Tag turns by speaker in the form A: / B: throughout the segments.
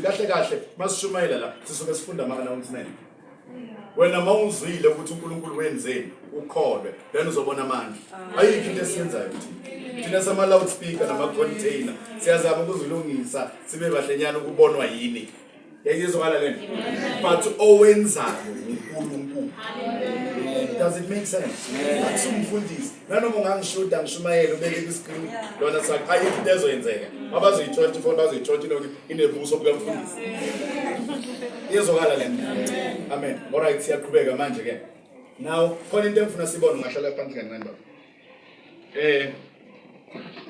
A: kahle kahle masishumayela la sisuke sifunda ama-announcement. Wena mawuzwile ukuthi uNkulunkulu wenzeni ukholwe then uzobona amandla. Ayikho into esiyenzayo thina sama loudspeaker nama-container siyazama ukuzilungisa sibe bahlenyana ukubonwa yini. Yayizwakala lento. But owenzayo uNkulunkulu. Does it make sense? Akusumfundisi. Nanoma ungangishuda ngishumayele ubeke ku-screen lona sakhe ayikho into ezoyenzeka. Abazoyi-24 bazoyi-20 lokho inebuso bukamfundisi. Yezwakala lento. Amen. Alright, siyaqhubeka manje ke. Now, khona into engifuna sibone ngahlala phansi kancane baba.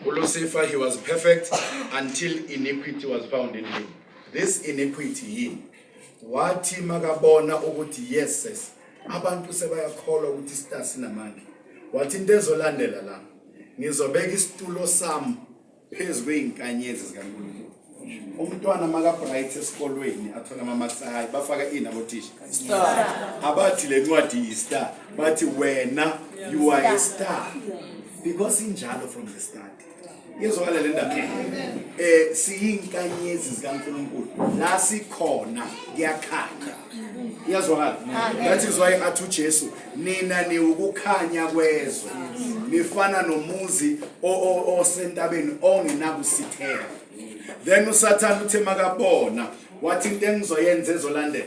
A: Lucifer, he was perfect until iniquity was found in him. This iniquity yini? Wathi makabona ukuthi yes abantu sebayakholwa ukuthi sitasi namandla. Wathi into ezolandela la ngizobeka isitulo sami phezu kweinkanyezi zikaNkulunkulu. Umntwana makabright esikolweni athola amamatsayi bafaka ini abothisha star. Abathi le ncwadi yi-star bathi wena you are a star because injalo from the start. Yezwakala le ndaba siyinkanyezi zikaNkulunkulu la sikhona kuyakhanya. Yezwakala. That is why athu Jesu nina ni ukukhanya kwezwe nifana nomuzi osentabeni ongenakusithela. Then uSathane uthe makabona wathi into engizoyenza ezolandela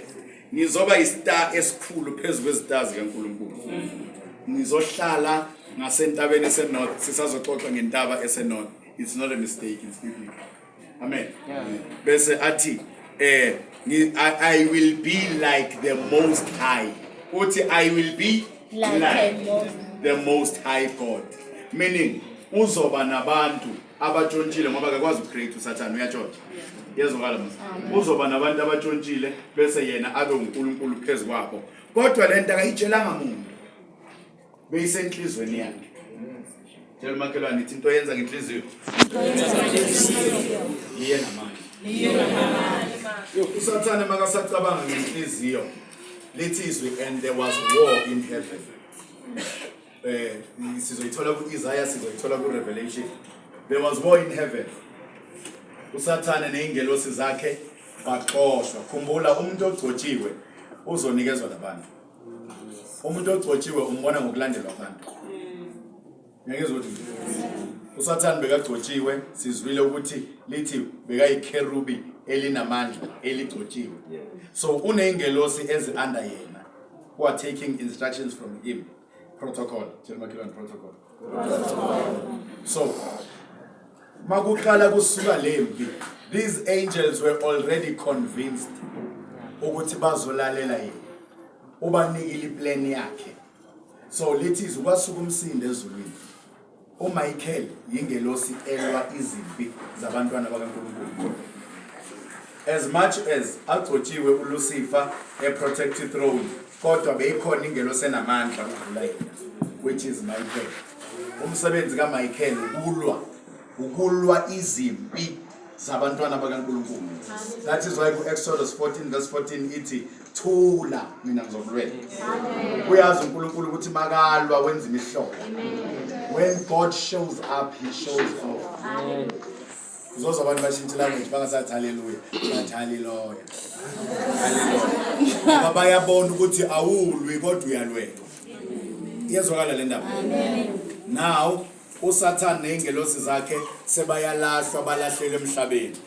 A: ngizoba istar esikhulu phezulu kwezitars zikaNkulunkulu. Ngizohlala ngasentabeni esenorth sisazoxoxa ngentaba esenorth. It's not a mistake, it's biblical. Amen. Bese athi I will be like the most high. Uthi I will be like the most high God. Meaning uzoba nabantu abatshontshile ngoba akakwazi ucreate uSathane uyatshontsha. Yezwakala manje. Uzoba nabantu abatshontshile bese yena abe uNkulunkulu phezulu kwabo. Kodwa lento akayitshelanga umuntu. Beyisenhlizweni yakhe. Tell makhelwane ithi into yenza ngenhliziyo. Yena manje. uSathane makasacabanga ngenhliziyo lithi izwi and there was war in heaven. Sizoyithola ku-Isaiah sizoyithola ku-Revelation. There was war in heaven. uSathane ney'ngelosi zakhe baxoshwa. Khumbula umuntu ogcotshiwe uzonikezwa labantu. Umuntu ogcotshiwe umbona ngokulandelwa abantu. Ngiyezwa ukuthi uSathane bekagcotshiwe sizwile ukuthi lithi bekayikherubi elinamandla eligcotshiwe. So uney'ngelosi ezi-under yena who are taking instructions from him. Protocol. Protocol. So makuqala kusuka lempi, these angels were already convinced ukuthi bazolalela yena. Ubanikile iplan yakhe. So lithi kwasuka umsindo ezulwini. uMichael yingelosi elwa izimpi zabantwana bakaNkulunkulu. As much as agcotshiwe uLucifer protected throne, kodwa beyikhona ingelosi enamandla ukudlula yena, which is Michael. Umsebenzi kaMichael ukulwa izimpi zabantwana bakaNkulunkulu. That is why Exodus 14 verse 14 ithi thula mina ngizokulwela. Uyazi uNkulunkulu ukuthi makalwa wenza imihlobo. When God shows up, he shows off. Amen. Those abantu bashintsha language bangasathi hallelujah. Bathi hallelujah. Hallelujah. Bayabona ukuthi awulwi kodwa uyalwela. Iyezwakala le ndaba. Amen. Now uSathane ney'ngelosi zakhe sebayalahlwa balahlele emhlabeni.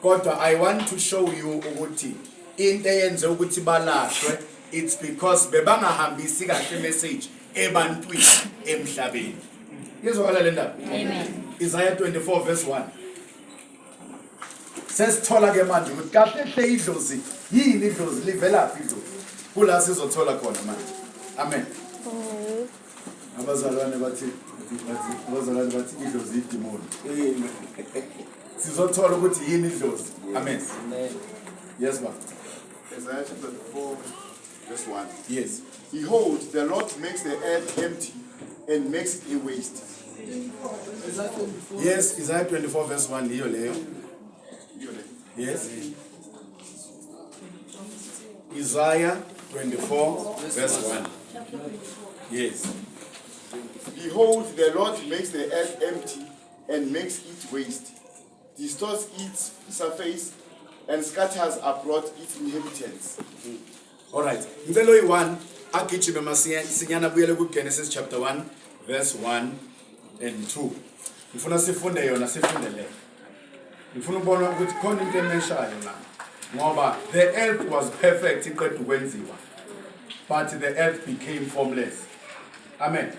A: Kodwa I want to show you ukuthi into eyenze ukuthi balahlwe, it's because bebangahambisi kahle message ebantwini emhlabeni. Yezwakala le ndaba. Amen. Isaiah 24 verse 1. Sesithola ke manje ukuthi kahle idlozi yini idlozi livela phi idlozi. Kula sizothola khona manje. Amen. Abazalwane bathi idlozi idemoni. Sizothola ukuthi yini idlozi. Amen. Yes ma.
B: Isaiah 24 verse 1.
A: Yes.
B: Behold, the Lord makes the earth empty and makes it a waste.
A: Yes, Isaiah 24 verse 1. Yes. Isaiah 24 verse 1. Yes.
B: Behold, the Lord makes the earth empty and makes it waste, distorts its surface and scatters abroad its inhabitants.
A: All right. Ngelo yi-1 agijime masinyana buyele kuGenesis chapter 1 verse 1 and 2. Ngifuna sifunde yona sifunde le. Ngifuna ukubona ukuthi khona into emeshayo la. Ngoba the earth was perfect iqedwe ukwenziwa. But the earth became formless. Amen.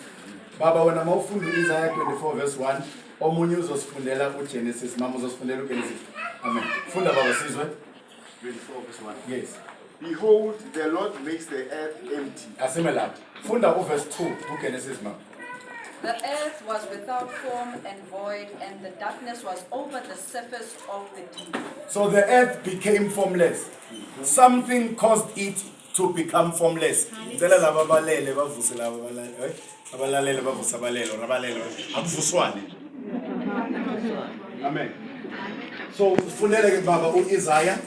A: Baba wena mawufunda Isaiah 24 verse 1 omunye uzosifundela uGenesis mama uzosifundela uGenesis. Amen. Funda baba sizwe.
B: 24 verse 1.
A: Yes.
B: Behold, the Lord makes the earth empty.
A: Asimela. Funda verse 2 uGenesis mama.
C: The earth was without form and void, and the darkness was over the surface of the deep.
A: So the earth became formless. Something caused it to become formless. Amen. So fundele baba Isaiah.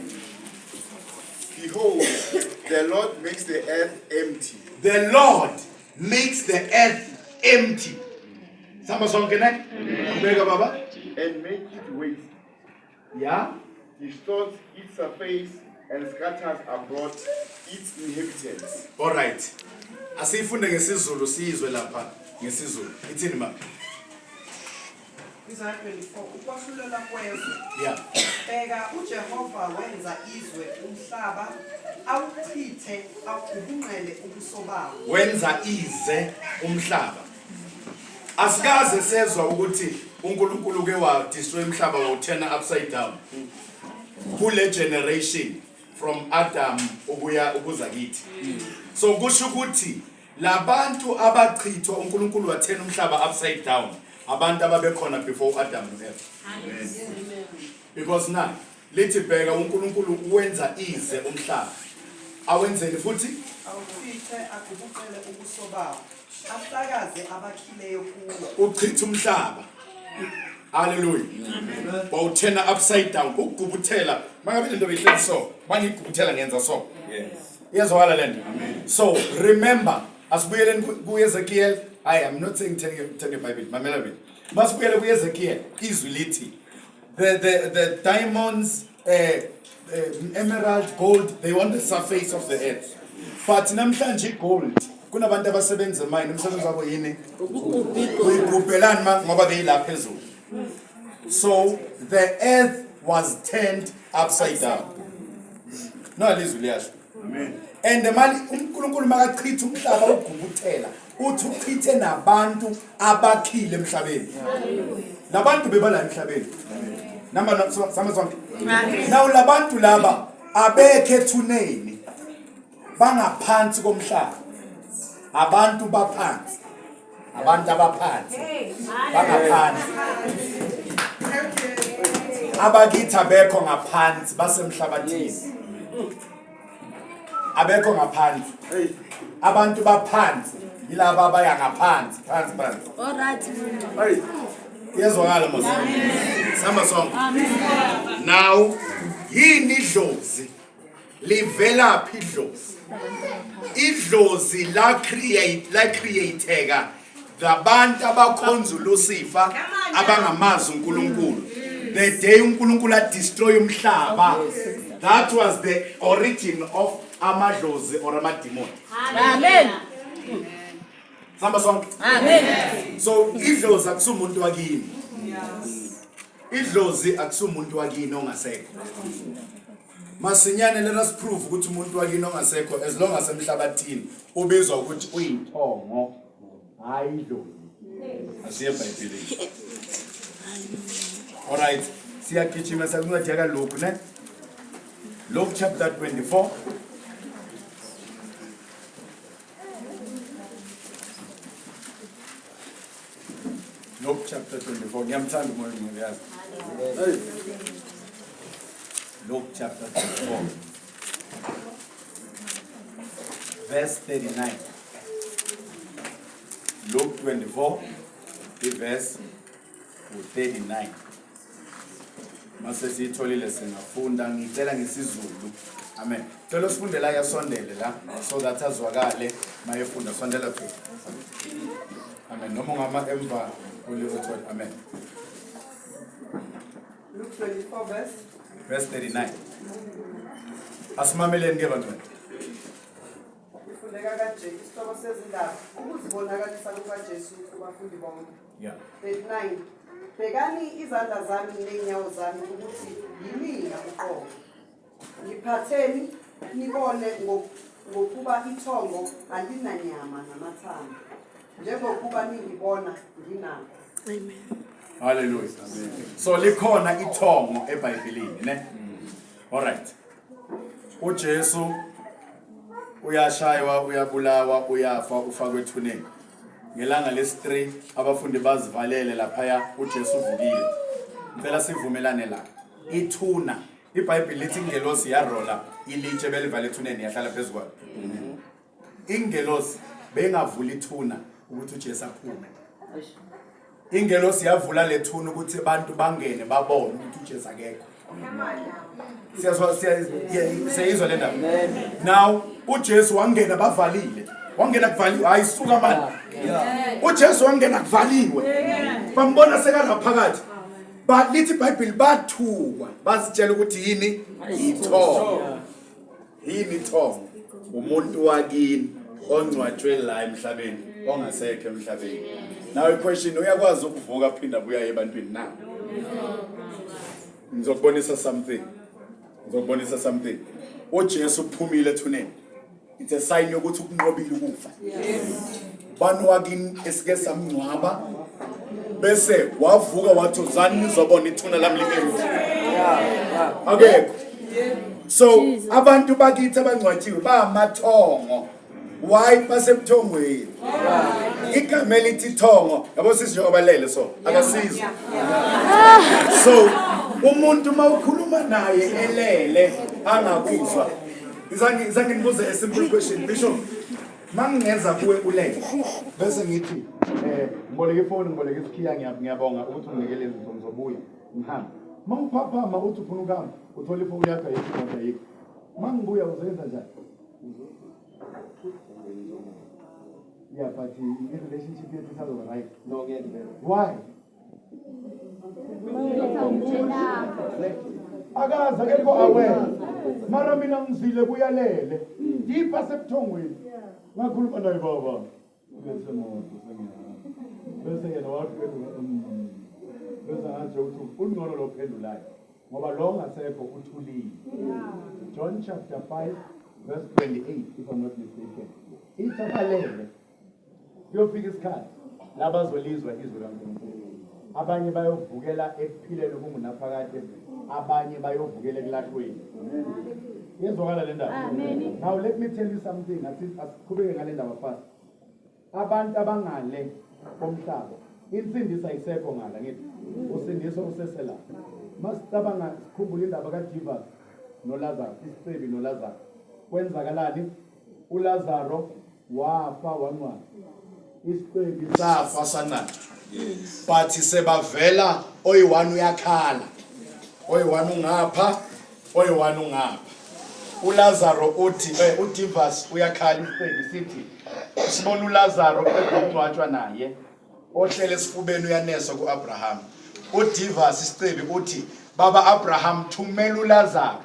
B: Behold, the Lord makes the earth empty.
A: The Lord makes the earth empty. Samba sonke ne? Ubeka baba?
B: And make it waste.
A: Yeah.
B: Distorts its surface and scatters abroad its inhabitants.
A: All right. Asifunde ngesizulu sizwe lapha ngesizulu. Ithini ma?
D: Isaiah 24 ukwahlulela kwezwe.
A: Yeah.
D: Bheka uJehova wenza izwe umhlaba awuchithe awugubungele ubuso bawo.
A: Wenza ize umhlaba. Asikaze sezwa ukuthi uNkulunkulu ke wa destroy umhlaba wa turn upside down. Kule generation from Adam ukuza kithi. So kusho ukuthi labantu abachithwa uNkulunkulu wa turn umhlaba upside down. Abantu ababekhona before Adam and Eve. Amen. Because now lithi bheka uNkulunkulu wenza ize umhlaba. Awenzeni futhi
D: Awuchithe agubungele ubuso bawo. Ahlakaze abakhileyo kuwo.
A: uchitha umhlaba. Hallelujah. Bawuthena upside down ukugubuthela. Mangabe lento beyihleli so, mangigubuthela ngenza so. Yes. Iyazwakala lento. Amen. So remember, asibuyele kuEzekiel, I am not saying turn your Bible, mamela bit. Masibuyele kuEzekiel, izwi lithi the diamonds, emerald, gold, they on the surface of the earth. But namhlanje gold kunabantu abasebenza mine umsebenzi wabo yini uyigubhelana ngoba beyilapha phezulu. So the earth was turned upside down. No alizwi liyasho. Amen. And the mali uNkulunkulu makachitha umhlaba ugubuthela uthi uchithe nabantu abakhile emhlabeni. Labantu bebala emhlabeni. Namba sama sonke. Now labantu laba abekhe ethuneni bangaphansi komhlaba. Abantu baphansi. Abantu abaphansi. Bangaphansi. Abakithi abekho ngaphansi basemhlabathini. Abekho ngaphansi. Abantu baphansi yilaba abaya ngaphansi, phansi.
E: All right.
A: Hey. Yezwakala mos. Samba song. Now yini idlozi livela phi idlozi? Idlozi la createka labantu abakhonza uLucifer abangamazi uNkulunkulu. The day uNkulunkulu destroy umhlaba. That was the origin of amadlozi or amademon.
E: Amen.
A: Samba song.
E: Amen.
A: So idlozi akusumuntu wakini. Idlozi akusumuntu wakini ongasekho. Masinyane let us prove ukuthi umuntu wakini ongasekho as long as emhlabathini ubizwa ukuthi uyinthongo hayi idlozi. Asiye eBhayibhelini. All right. Siyagijima sakunceda ka Luke ne? Luke chapter 24. Luke chapter 24. Ngiyamthanda umoya ngiyazi. Luke chapter 24. Verse 39. Luke 24, the verse 39. Mase siyitholile singafunda ngicela ngesizulu. Amen. Cela sifundela yasondele la so that azwakale mayefunda sondela phi. Amen. Noma ngama emva kulelo thole. Amen.
D: Luke 24 verse
A: verse 39. Asimameleni ke bantwana.
D: Ifundeka kanje isihloko sezindaba ukuzibonakalisa kukaJesu kubafundi bonke.
A: Yeah.
D: 39. Bhekani izandla zami nenyawo zami ukuthi yimina uqobo. Ngiphatheni nibone ngokuba ithongo alinanyama namathambo. Njengokuba ningibona nginako.
E: Amen.
A: Hallelujah. So likhona ithongo eBhayibhelini, ne? All right. uJesu uyashaywa, uyabulawa, uyafa, ufakwe ethuneni. Ngelanga lesi-3 abafundi bazivalele laphaya uJesu uvukile. Ngicela sivumelane la. Ithuna, iBhayibheli lithi ingelosi yarola ilitshe belivale ethuneni yahlala phezulu kwayo. Ingelosi bengavula ithuna ukuthi uJesu aphume. Ingelosi yavula lethuna ukuthi abantu bangene babone ukuthi uJesu akekho. Siyizwa le ndaba. Now uJesu wangena bavalile. Wangena kuvaliwe, ayisuka manje. uJesu wangena kuvaliwe. Bambona sekala phakathi. Lithi iBhayibheli bathukwa, bazitshela ukuthi yini? Ithongo. Yini ithongo? Umuntu wakini ongcwatshwe la emhlabeni, ongasekho emhlabeni. Now a question, uyakwazi ukuvuka phinda buya ebantwini na? Ngizokubonisa something. uJesu uphumile ethuneni. It's a sign yokuthi ukunqobile ukufa. Bani wakini esike samngcwaba bese wavuka wathi uzani nizobona ithuna lami limevu. Akekho. So abantu bakithi abangcwatshiwe bamathongo. Why basebuthongweni? Igama elithi ithongo yabo sisijoba lele so akasizwe. So umuntu mawukhuluma naye elele angakuzwa. Izange ngibuze a simple question, Bishop. Mangingeza kuwe ulele bese ngithi ngiboneke ifoni, ngiboneke isikhiya, ngiyabonga ukuthi unginikele izinto ngizobuya ngihamba. Mangiphaphama uthi ufuna ukuhamba uthola ifoni yakho ayikho. Mangibuya uzenza njani? Yeah, but in relationship yethu is right. No, get it. Why? Akaza akekho aware. Mara mina ngizile kuyalele. Yipa sebuthongweni. Ngakhuluma naye baba. Bese moto sengiya. Bese yena waphendula. Bese athi uthi ungcono lo phendulayo. Ngoba lo ngasekho uthulile. John chapter 5 verse 28 if I'm not mistaken. Ithabalele. Kuyofika isikhathi labazolizwa izwi laNkulunkulu. Abanye bayovukela ekuphileni okungunaphakade, abanye bayovukela ekulahlweni. Yezwakala le ndaba. Amen. Now let me tell you something. Asiqhubeke ngale ndaba fast. Abantu abangale komhlaba, insindiso ayisekho ngala ngithi. Usindiso usesela. Masicabanga sikhumbula indaba kaJehova noLazaro, isicebi noLazaro. Kwenzakalani? uLazaro wafa wanqwa. Isicebi safa sanqatsha. But sebavela oyi-1 uyakhala. Oyi-1 ungapha, oyi-1 ungapha. uLazaro uthi uDivas uyakhala isicebi sithi sibona uLazaro ekungcwatshwa naye ohlele esifubeni uyaneswa kuAbraham. uDivas isicebi uthi baba Abraham thumela uLazaro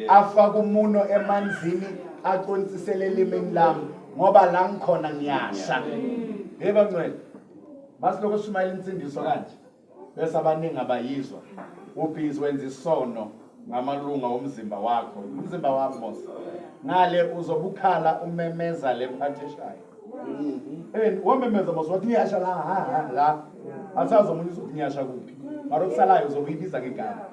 A: afa kumuno emanzini aqonsisele elimini lami ngoba la ngikhona ngiyasha. Yebo ngcwele. Masiloko shumayela insindiso kanje bese abaningi abayizwa. Ubhizi wenza isono ngamalunga omzimba wakho. Umzimba wakho mos. Ngale uzobukhala umemeza lemphatheshayo. Wamemeza mos wathi ngiyasha la. Asazo umuntu uzothi ngiyasha kuphi. Mara okusalayo uzobuyibiza ngegama.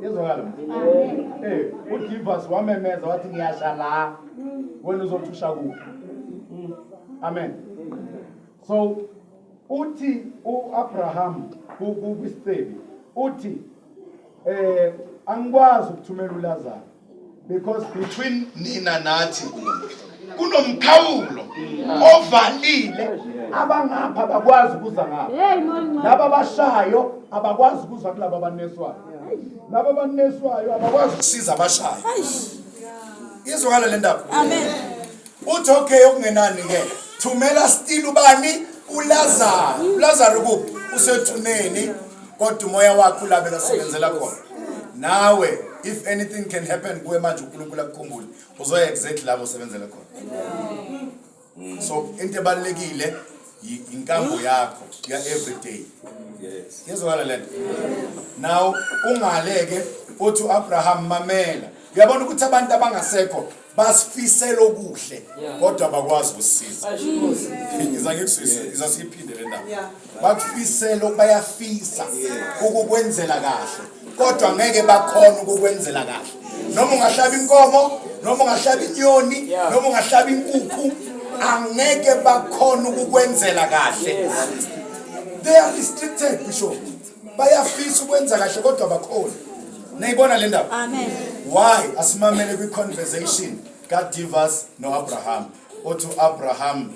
A: Yezwakala. Amen. uDivas wamemeza wathi ngiyasha la. Wena uzothusha kuphi. Amen. So uthi uAbraham kuStebi uthi angikwazi ukuthumela uLazaro because between nina nathi kunomkhawulo ovalile abangapha bakwazi ukuza ngapha. Laba abashayo abakwazi ukuza kulabo abaneswayo. Laba abaneswayo abakwazi ukusiza abashayo. Izwakala le ndaba. Amen. Uthi okay okungenani ke thumela still ubani uLazaro. uLazaro kuphi? Usethuneni kodwa umoya wakhe ulabela sebenzela khona. nawe if anything can happen kuwe manje uNkulunkulu akukhumbule uzoya exactly lapho usebenzele khona. So into ebalekile inkambo yakho ya everyday. Yes. Yezwala lento. Now ungaleke uthi uAbraham mamela. Uyabona ukuthi abantu abangasekho basifisela okuhle kodwa bakwazi ukusisiza. Ngizake kusizwe izasiphinde le ndaba. Bakufisela bayafisa ukukwenzela kahle kodwa ngeke bakhona ukukwenzela kahle. Noma ungahlaba inkomo, noma ungahlaba inyoni, noma ungahlaba inkukhu, angeke bakhona ukukwenzela kahle. They are restricted, Bishop. Bayafisa ukwenza kahle kodwa bakhona. Nayibona le ndaba?
E: Amen.
A: Why asimamele kwi conversation kaDivas noAbraham. Othu Abraham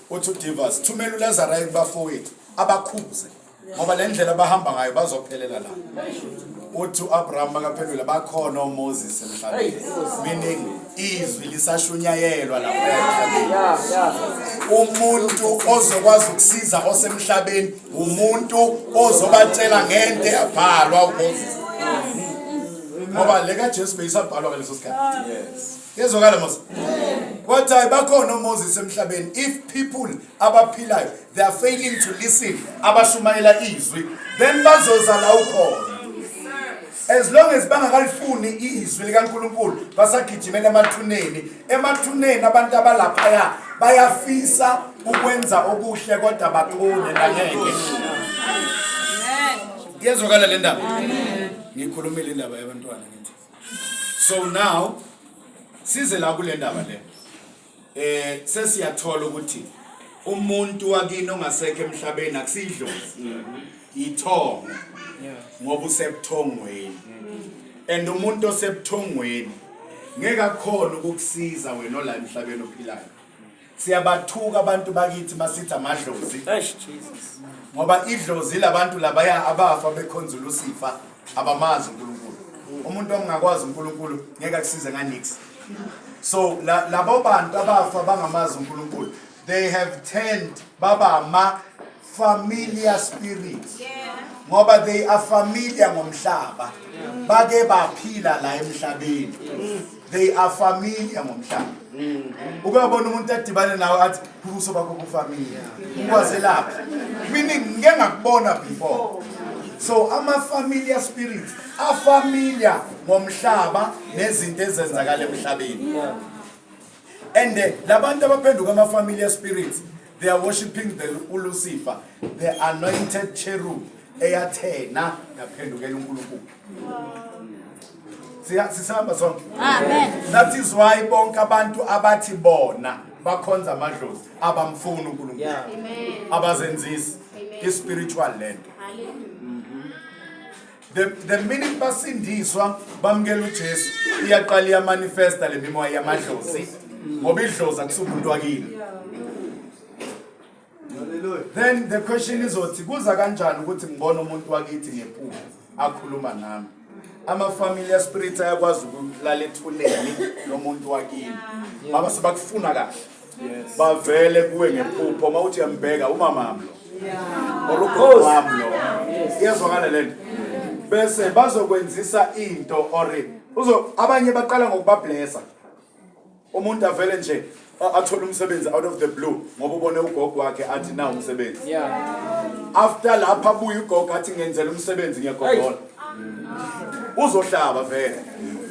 A: othu Divas thumela uLazarus kubafowethu abakhuze. Ngoba le ndlela abahamba ngayo bazophelela la. Othu Abraham bakaphendula bakhona uMoses emhlabeni. Meaning izwi lisashunyayelwa lapha. Umuntu ozokwazi ukusiza osemhlabeni umuntu ozobatshela ngente yabhalwa uMoses. Ngoba leka Jesu beyisabhalwa ngaleso sikhathi. Yes. Yezokala Moses. What bakhona uMoses emhlabeni if people abaphilayo they are failing to listen abashumayela izwi then bazoza la ukhona. As long as bangakalifuni izwi likaNkulunkulu basagijimela emathuneni abantu abalapha bayafisa ukwenza okuhle kodwa bakhone ngeke. Yezokala le ndaba. Ngikhulumile indaba yabantwana ngithi. So now size la kule ndaba le. Sesiyathola ukuthi umuntu wakini ongasekho emhlabeni akusidlozi. Ithongo. Ngoba usebuthongweni. And umuntu osebuthongweni ngeke akhona ukukusiza wena ola emhlabeni ophilayo. Siyabathuka abantu bakithi masithi amadlozi. Ngoba idlozi labantu labaya abafa bekhonza uLucifer abamazi uNkulunkulu. Umuntu ongakwazi uNkulunkulu ngeke akusize nganix. So labo bantu abafa bangamazi uNkulunkulu they have turned baba ama familiar spirits. Ngoba they are familiar ngomhlaba. Bake baphila la emhlabeni. They are familiar ngomhlaba. Ukubona umuntu adibane nawe athi kuso bakho kufamiliar. Ukwaze lapha. Meaning ngeke ngakubona before. So ama familiar spirits are familiar ngomhlaba nezinto ezenzakala emhlabeni. And labantu abaphenduka ama familiar spirits they are worshiping the Lucifer, the anointed cherub. Eyathena yaphendukela uNkulunkulu. Sisamba sonke.
E: Amen.
A: That is why bonke abantu abathi bona bakhonza amadlozi abamfuna uNkulunkulu.
E: Amen.
A: Abazenzisi spiritual land. The minute basindiswa bamkela uJesu iyaqala iya manifesta le mimoya yamadlozi ngoba idlozi akusumuntu wakini. Then the question is uthi kuza kanjani ukuthi ngibone umuntu wakithi ngephupho akhuluma nami. Ama familiar spirits ayakwazi ukulala ethuneni lomuntu wakini. Baba sebakufuna kahle. Bavele kuwe ngephupho mawuthi yambheka umamami lo. Olukhulu wami lo. Iyazwakala lento. Bese bazokwenzisa into ore abanye baqala ngokubablessa. Umuntu avele nje athola umsebenzi out of the blue ngoba ubone ugogo wakhe athi na umsebenzi. After lapha abuye ugogo athi ngenzela umsebenzi ngiyagogola. Uzohlaba vele.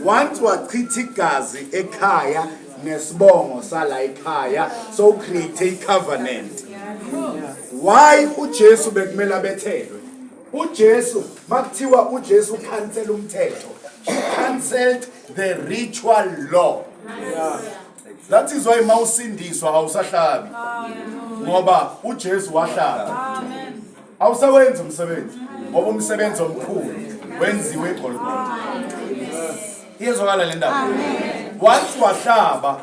A: Once wachitha igazi ekhaya nesibongo sala ekhaya so create a covenant. Why uJesu bekumele abethelwe? uJesu makuthiwa uJesu cancel umthetho. He cancelled the ritual law. That is why mawusindiswa awusahlabi. Ngoba uJesu wahlaba. Amen. Awusawenza umsebenzi ngoba umsebenzi omkhulu wenziwe eGolgotha. Iyezwakala le ndaba. Once wahlaba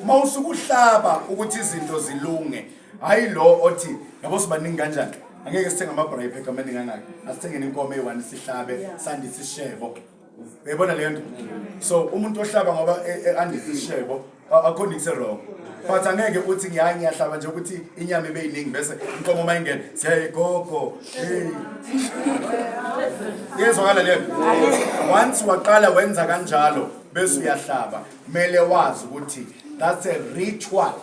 A: mawusukuhlaba ukuthi izinto zilunge. Hayi lo othi yabo sibaningi kanjani? Angeke sithenga amabrayi pheka amaningi kanaki. Asithengeni inkomo eyi1 sihlabe sandise ishebo. Uyabona le nto? So umuntu ohlaba ngoba andisishebo akhonikise wrong. But angeke uthi ngiyahlaba nje ukuthi inyama ibe yiningi bese inkomo mayingena siyayigogo. Yezwakala le nto? Once waqala wenza kanjalo bese uyahlaba, kumele wazi ukuthi that's a ritual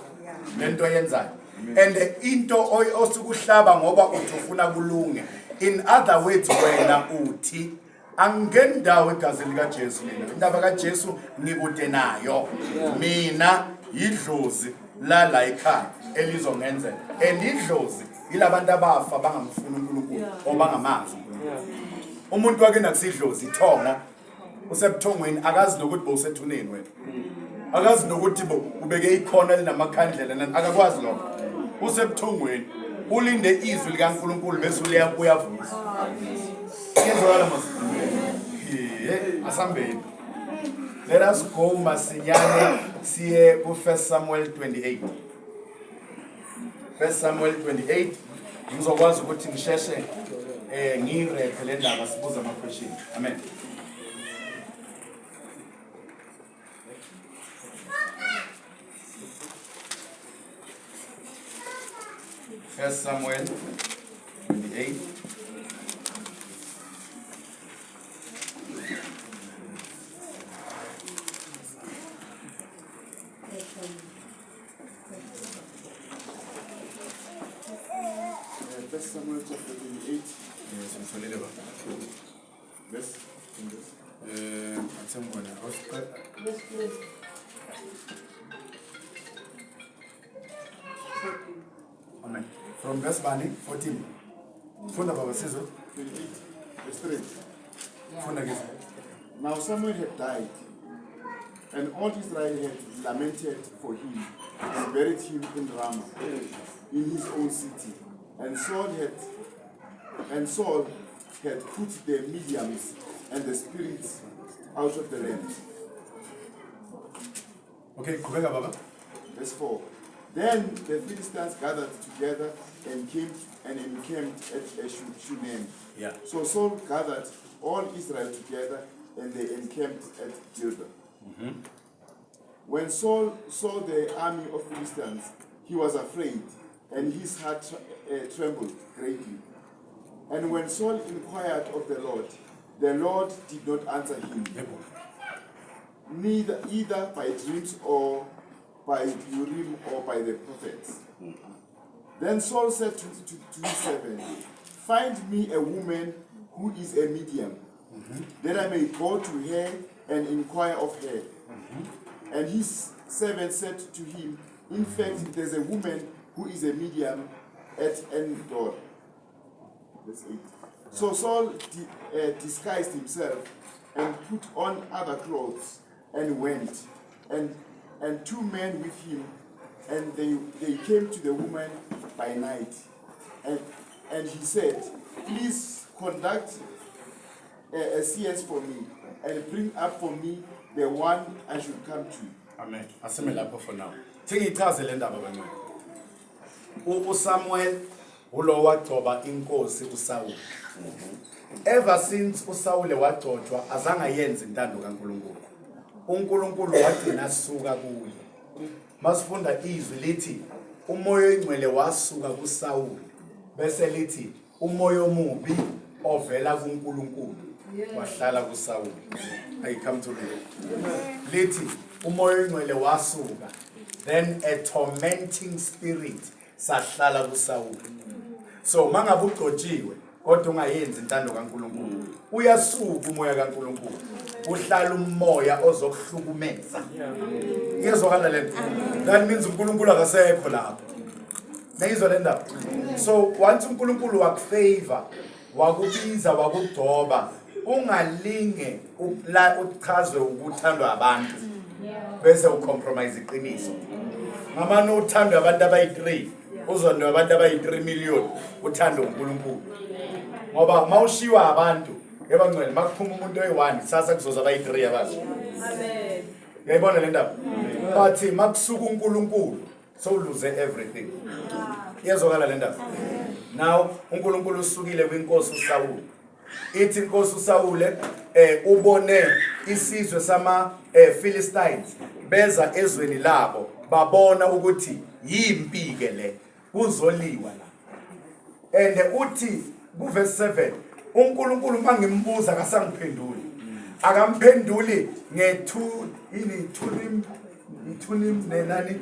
A: lento yenzayo. And into osukuhlaba ngoba uthi ufuna kulunge. In other words, wena uthi angendawo igazi lika Jesu mina. Indaba ka Jesu ngikude nayo. Mina idlozi la ekhaya elizongenzela. And idlozi yilabantu abafa bangamfuna uNkulunkulu obangamazi uNkulunkulu. Umuntu wake nakusidlozi Ithongo usebuthongweni akazi nokuthi bowusethuneni wena. Akazi nokuthi ubeke ikhona linamakhandlela akakwazi lokho. Usebuthongweni ulinde izwi lika uNkulunkulu bese uyavuza. Kenzakala mase. Asambeni. Let us go masinyane siye ku 1 Samuel 28. 1 Samuel 28 ngizokwazi ukuthi ngisheshe ngirephe le ndaba sibuza ama question. Amen. First Samuel 28.
B: First Samuel chapter 28.
A: Yes, I'm telling you.
B: Verse.
A: Amen. From verse 14. Funda baba sizwe.
B: 28. Verse 3.
A: Funda ngizwe.
B: Now Samuel had died, and all Israel had lamented for him and buried him in Ramah, in his own city. And Saul had put the mediums and the spirits out of the land.
A: Okay, kubeka baba.
B: Verse 4. Then the Philistines gathered together and came and encamped at Shunem.
A: Yeah.
B: So Saul gathered all Israel together and they encamped at Gilgal. When Saul saw the army of Philistines, he was afraid and his heart trembled greatly. And when Saul inquired of the Lord did not answer him, either by dreams or by Urim or by the prophets. Then Saul said to his servant, "Find me a woman who is a medium, that I may go to her and inquire of her." And his servant said to him, "In fact, there's a woman who is a medium at Endor." Verse 8. So Saul disguised himself and put on other clothes and went, and two men with him, and they came to the woman by night. And he said, "Please conduct a CS for me and bring up for me the one I should come to."
A: Amen. Aseme lapho for now. Thingichaze le ndaba bangcwele. uSamuel ulo wagcoba inkosi uSawule. Ever since uSawule wagcotshwa azange ayenze intando kaNkulunkulu. uNkulunkulu wagcina asuka kuye. Masifunda izwi lithi umoya oyingcwele wasuka kuSawule. Bese lithi umoya omubi ovela kuNkulunkulu wahlala kuSawule. I come to read. Lithi umoya oyingcwele wasuka. Then a tormenting spirit sahlala kuSawule. So mangabe ugcotshiwe kodwa ungayenzi intando kaNkulunkulu, uyasuka umoya kaNkulunkulu. Uhlala umoya ozokuhlukumeza. Yezwakala lento. That means uNkulunkulu akasekho lapho. Nayizwa le ndaba. So once uNkulunkulu wakufavor, wakubiza, wakugcoba, ungalinge uchazwe ukuthandwa abantu. Bese ucompromise iqiniso. Ngamano uthandwa abantu abayi3, uzondwa abantu abayi3 million, uthando uNkulunkulu. Ngoba mawushiwa abantu, ebangcwele makuphuma umuntu oyi1, sasa kuzoza abayi3 abazo. Amen. Uyayibona le ndaba? Bathi makusuka uNkulunkulu, so lose everything. Yezwakala le ndaba? Now uNkulunkulu usukile kwinkosi uSawule. ithi inkosi uSawule ubone isizwe sama Philistines beza ezweni labo babona ukuthi yimpi ke le kuzoliwa la. And uthi ku verse 7 uNkulunkulu mangimbuza akasangiphenduli akamphenduli Turim nenani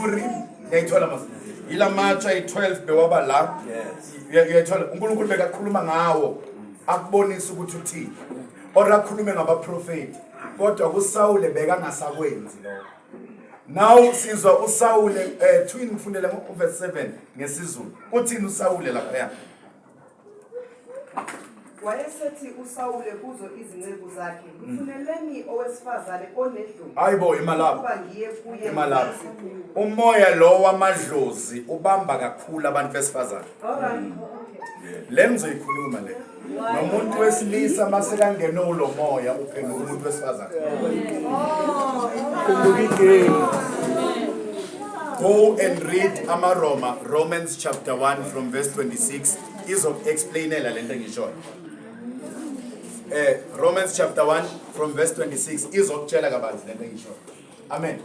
A: Urim yayithola mase ila matcha 12 bewaba la yayithola uNkulunkulu bekakhuluma ngawo akubonisa ukuthi uthini ora khulume ngabaprofeti kodwa kuSawule beka ngasakwenzi lo. Now sizwa uSawule twin ngifundele ngo verse 7 ngesizulu uthini uSawule lapha ya
D: wayesethi uSawule kuzo izinceku zakhe ngifuneleni owesifazane onedlozi
A: hayibo imalapha
D: kuba ngiye kuye
A: imalapha umoya lo wamadlozi ubamba kakhulu abantu besifazane lenzo ikhuluma le nomuntu wesilisa masekangena ulo moya uphendula umuntu wesifazane go and read Romans chapter 1 from verse 26 explainela lento ngishoyo Romans chapter 1 from verse 26 izokutshela kabanzi lento ngishoyo. Amen.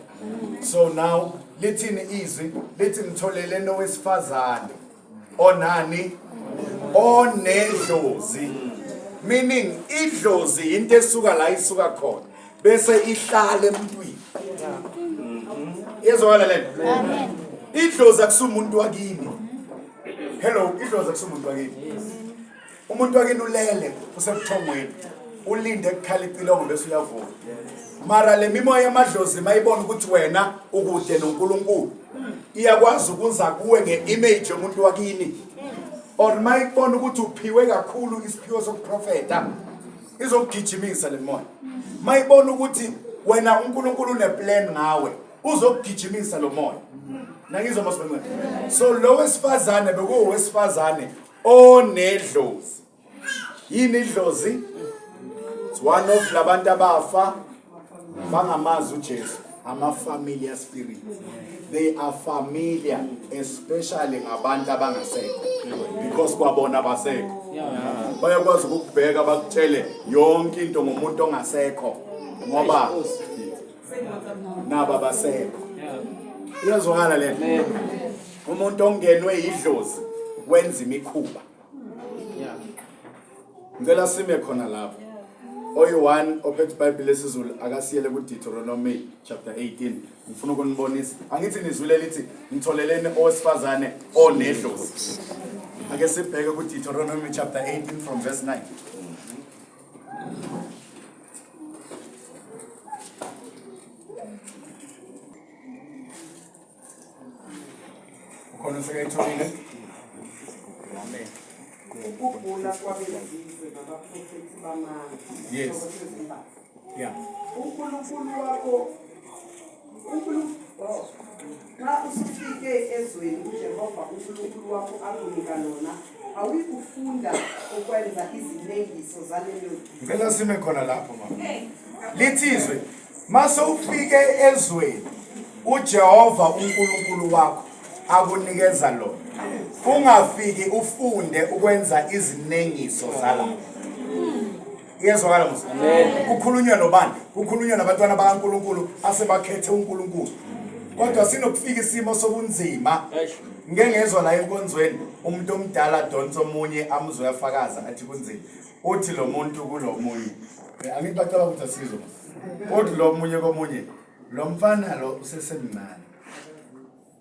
A: So now lithini izwi lithi ngitholele nowesifazane onani onedlozi, meaning idlozi into esuka la isuka khona bese ihlala emntwini. Yezwakala lento? Amen. Idlozi akusumuntu wakini. Hello, idlozi akusumuntu wakini. Umuntu wakini ulele usebuthongweni ulinde ekukhala icilongo bese uyavuka. Mara le mimoya yamadlozi mayibona ukuthi wena ukude noNkulunkulu iyakwazi ukuza kuwe ngeimage yomuntu wakini. Or mayibona ukuthi uphiwe kakhulu isiphiwo sokuprofeta izokugijimisa le moya. Mayibona ukuthi wena uNkulunkulu uneplan ngawe uzokugijimisa lo moya. Nangizwa masibengwe. So lo wesifazane bekuwesifazane onedlozi. Yini idlozi? It's one of labantu abafa bangamazi uJesu, ama-familiar spirits. They are familiar, especially ngabantu abangasekho because kwabona abasekho. Bayakwazi ukubheka bakutshele yonke into ngomuntu ongasekho ngoba naba abasekho. Iyazwakala le umuntu ongenwe idlozi wenza imikhuba. Ngicela sime khona lapho. Oyi-1 ophethe iBhayibheli lesizulu akasiyele ku Deuteronomy chapter 18. Ngifuna ukunibonisa. Angithi nizwile lithi ngitholeleni owesifazane onedlozi. Ake sibheke ku Deuteronomy chapter 18 from verse 9. Ukhona sekayitholile? Amen.
D: ukubhula kwabezizwe nabaprofeti bamanga.
A: Yes. Yeah.
D: uNkulunkulu wakho nxa usufike ezweni uJehova uNkulunkulu wakho akunika lona awuyikufunda ukwenza izilengiso zalelo.
A: Ngicela sime khona lapho mama. Lithizwe mase ufike ezweni uJehova uNkulunkulu wakho akunikeza lona. Ungafiki ufunde ukwenza izinengiso zala. Yezwakala musa. Kukhulunywa nobani? Kukhulunywa nabantwana bakaNkulunkulu asebakhethe uNkulunkulu. Kodwa sinokufika isimo sobunzima. Ngengezwe la enkonzweni umuntu omdala donsa omunye amuzwe yafakaza athi kunzima. Uthi lo muntu kulo munye. Angibacela ukuthi asizwe. Kodwa lo munye komunye lo mfana lo usesemncane.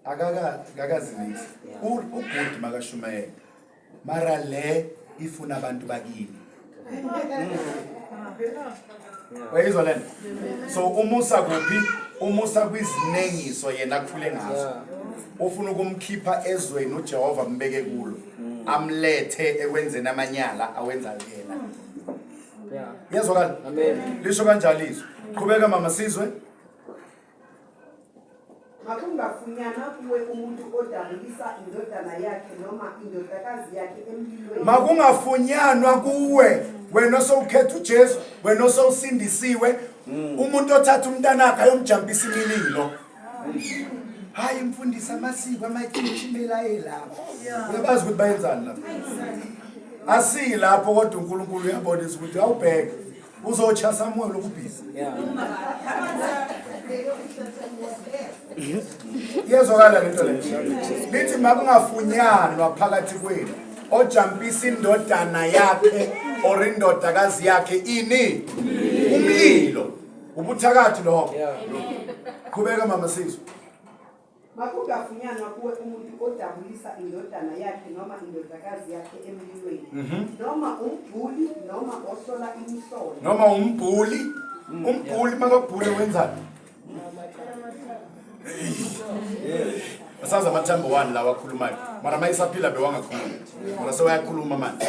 A: Akakazinisi. Ugudi makashumayela. Mara le ifuna abantu bakini. Wayizwa lena? So umusa kuphi? Umusa kwizinengiso yena kukhule ngazo. Ufuna ukumkhipha ezweni uJehova mbeke kulo. Amlethe ekwenzeni amanyala awenza yena. Yezwakala? Amen. Lisho kanjalo izwi. Qhubeka mama sizwe.
D: Makungafunyana kuwe umuntu odabulisa indodana yakhe noma indodakazi yakhe emlilweni.
A: Makungafunyanwa kuwe wena osowukhetha uJesu, wena osowusindisiwe, umuntu othatha umntanakhe ayomjampisa imililo. Hayi mfundisi amasiko amayichimela lapha. Uyabazi ukuthi bayenzani lapha? Asilapho kodwa uNkulunkulu uyabonisa ukuthi awubheke uzocha Samuel ukubhiza. Yezokala lento le. Lithi makungafunyanwa phakathi kwenu ojampisa indodana yakhe or indodakazi yakhe ini umlilo ubuthakathi lokho. Qhubeka mama Sizwe.
D: Makungafunyanwa kuwe umuntu odabulisa indodana yakhe noma indodakazi yakhe emlilweni noma umbhuli noma osola imihlolo
A: Noma umbhuli makubhule wenzani? Asaza amathambo wani la wakhulumayo mara mayisaphila bewangakhuluma mara sewayakhuluma manje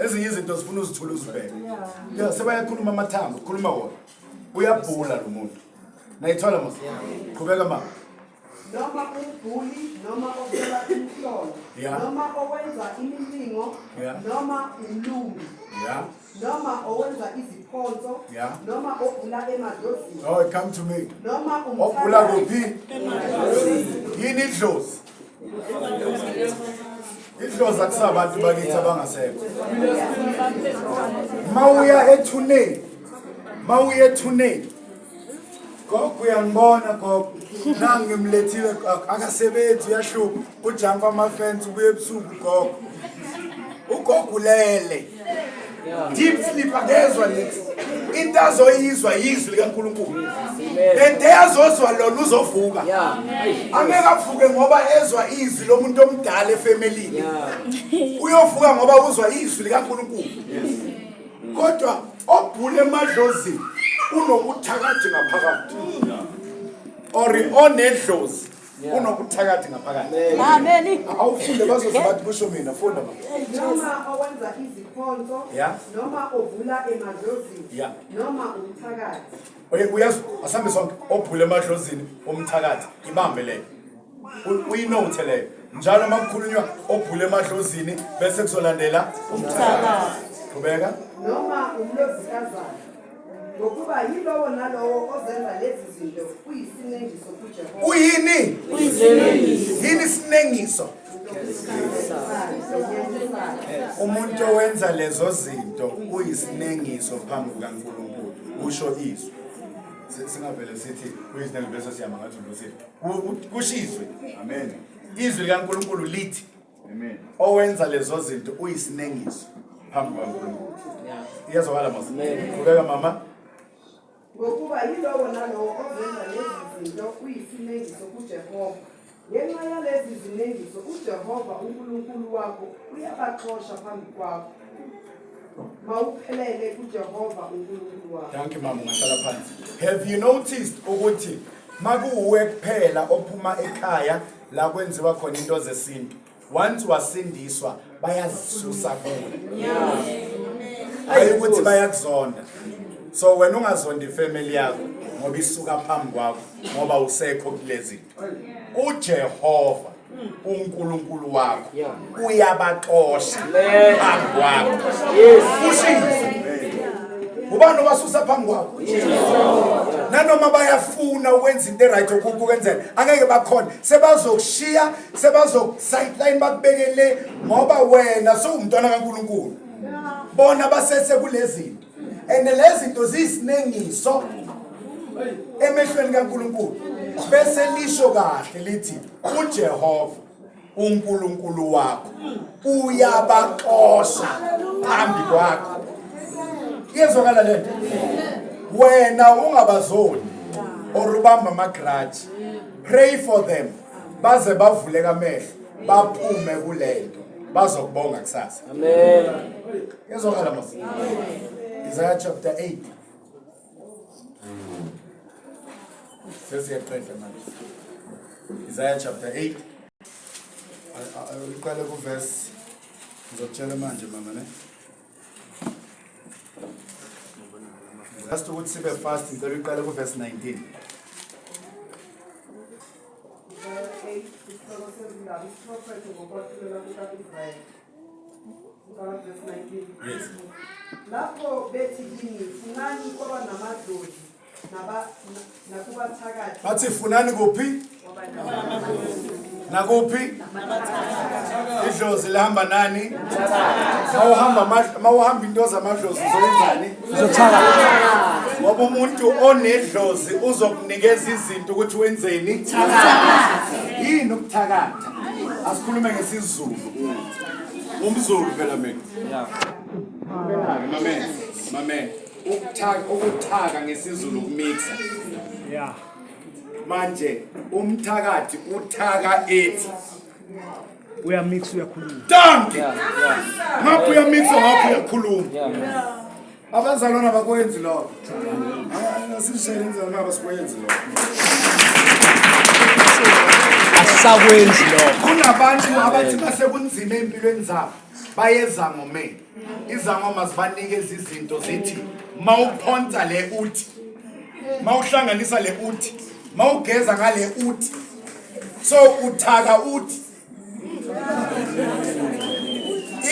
A: ezinye izinto zifuna uzithula uzibheke ya sebayakhuluma amathambo khuluma wona uyabhula lo muntu nayithola mos qhubeka mama
D: noma umbhuli noma osola imihlolo noma owenza imilingo noma umlungu noma owenza iziphonzo noma obhula emadlozini
A: oh come to me
D: noma
A: obhula kuphi yini idlozi idlozi akusabantu bakithi abangasekho mawuya ethuneni gogo uyangibona gogo nangimlethile akasebenzi uyahlupa ujumpa ama-fence ubuye ebusuku gogo ugogo ulele deep sleep akezwa next into azoyizwa yizwi likaNkulunkulu lento azozwa lona uzovuka angeke avuke ngoba ezwa izwi lomuntu omdala efamilini uyovuka ngoba uzwa izwi likaNkulunkulu kodwa obhule emadlozini unokuthakathi ngaphakathi or onedlozi unokuthakathi ngaphakathi.
E: Amen.
A: Awufunde bazoze bathi kusho mina funda
D: noma owenza iziphonzo noma ovula emadlozini noma umthakathi.
A: Uyazi asambe sonke obhule emadlozini umthakathi ibambe leyo uyinote leyo njalo makukhulunywa obhule emadlozini bese kuzolandela umthakathi. Qhubeka.
D: Noma umlozikazana ngokuba yilowo nalowo ozenza lezi zinto uyisinengiso kuJehova.
A: Uyini? Uyisinengiso. Yini sinengiso? Umuntu owenza lezo zinto uyisinengiso phambi kukaNkulunkulu. Usho izwi. Singavele sithi uyisinengiso bese siyama ngathi uLucifer. Kushizwe. Amen. Izwi likaNkulunkulu lithi. Amen. Owenza lezo zinto uyisinengiso phambi kukaNkulunkulu. Iyazwakala mama. Qhubeka mama.
D: Ngokuba yilowo nalowo ozenza lezi zinto uyisinengiso kuJehova. Ngenxa yalezi zinengiso uJehova uNkulunkulu wakho uyabaxosha phambi kwakho. Mawuphelele kuJehova uNkulunkulu wakho.
A: Thank you mama ngahlala phansi. Have you noticed ukuthi makuwe kuphela ophuma ekhaya la kwenziwa khona into zesintu once wasindiswa bayazisusa kuwe. Hayi ukuthi bayakuzonda. So wena ungazonda ifamily yakho ngoba isuka phambi kwakho ngoba usekho kulezi. uJehova uNkulunkulu wakho uyabaxosha phambi kwakho. Ushizwe. Ubani obasusa phambi kwakho? Nanoma bayafuna ukwenza into right ukukwenzela angeke bakhona sebazokushiya sebazokusideline bakubekele ngoba wena sowumntwana kaNkulunkulu. Bona basese kulezi and lezi zinto zisinengiso emehlweni kaNkulunkulu bese lisho kahle lithi uJehova uNkulunkulu wakho uyabaxosha phambi kwakho. Yezwakala lento wena ungabazoni or ubamba amagrudge pray for them baze bavuleka amehlo baphume kulento bazokubonga kusasa. Amen. Yezwakala masi. Isaiah chapter 8. Says here Isaiah chapter 8. Uqale ku verse ngizokutshela manje mama ne. Last ukuthi sibe fast ngicela uqale ku verse 19. Yes.
D: Lapho bethi yini funani kwaba namadlozi nakubathakathi.
A: Bathi funani kuphi? Nakuphi? Idlozi lihamba nani? Mawuhamba into zamadlozi uzoyenzani? Ngoba umuntu onedlozi uzokunikeza izinto ukuthi wenzeni? Yini ukuthakatha? Asikhulume ngesizulu. Umzulu phela mina. Mamen. Ukuthaka ngesizulu ukumixa.
F: Yeah.
A: Manje umthakathi uthaka ethi
F: Uyamix uyakhuluma.
A: Danke. Ngapho uyamix ngapho uyakhuluma. Abazalwana bakwenzi lokho. Asishele inzalo abasikwenzi lokho.
F: Asisakwenzi lokho.
A: Kunabantu abathi kahle kunzima empilweni zabo. Bayeza ngomeni. Izangoma zibanikeza izinto zithi mawuphonta le uthi. Mawuhlanganisa le uthi. Mawugeza ngale uthi. So uthaka uthi.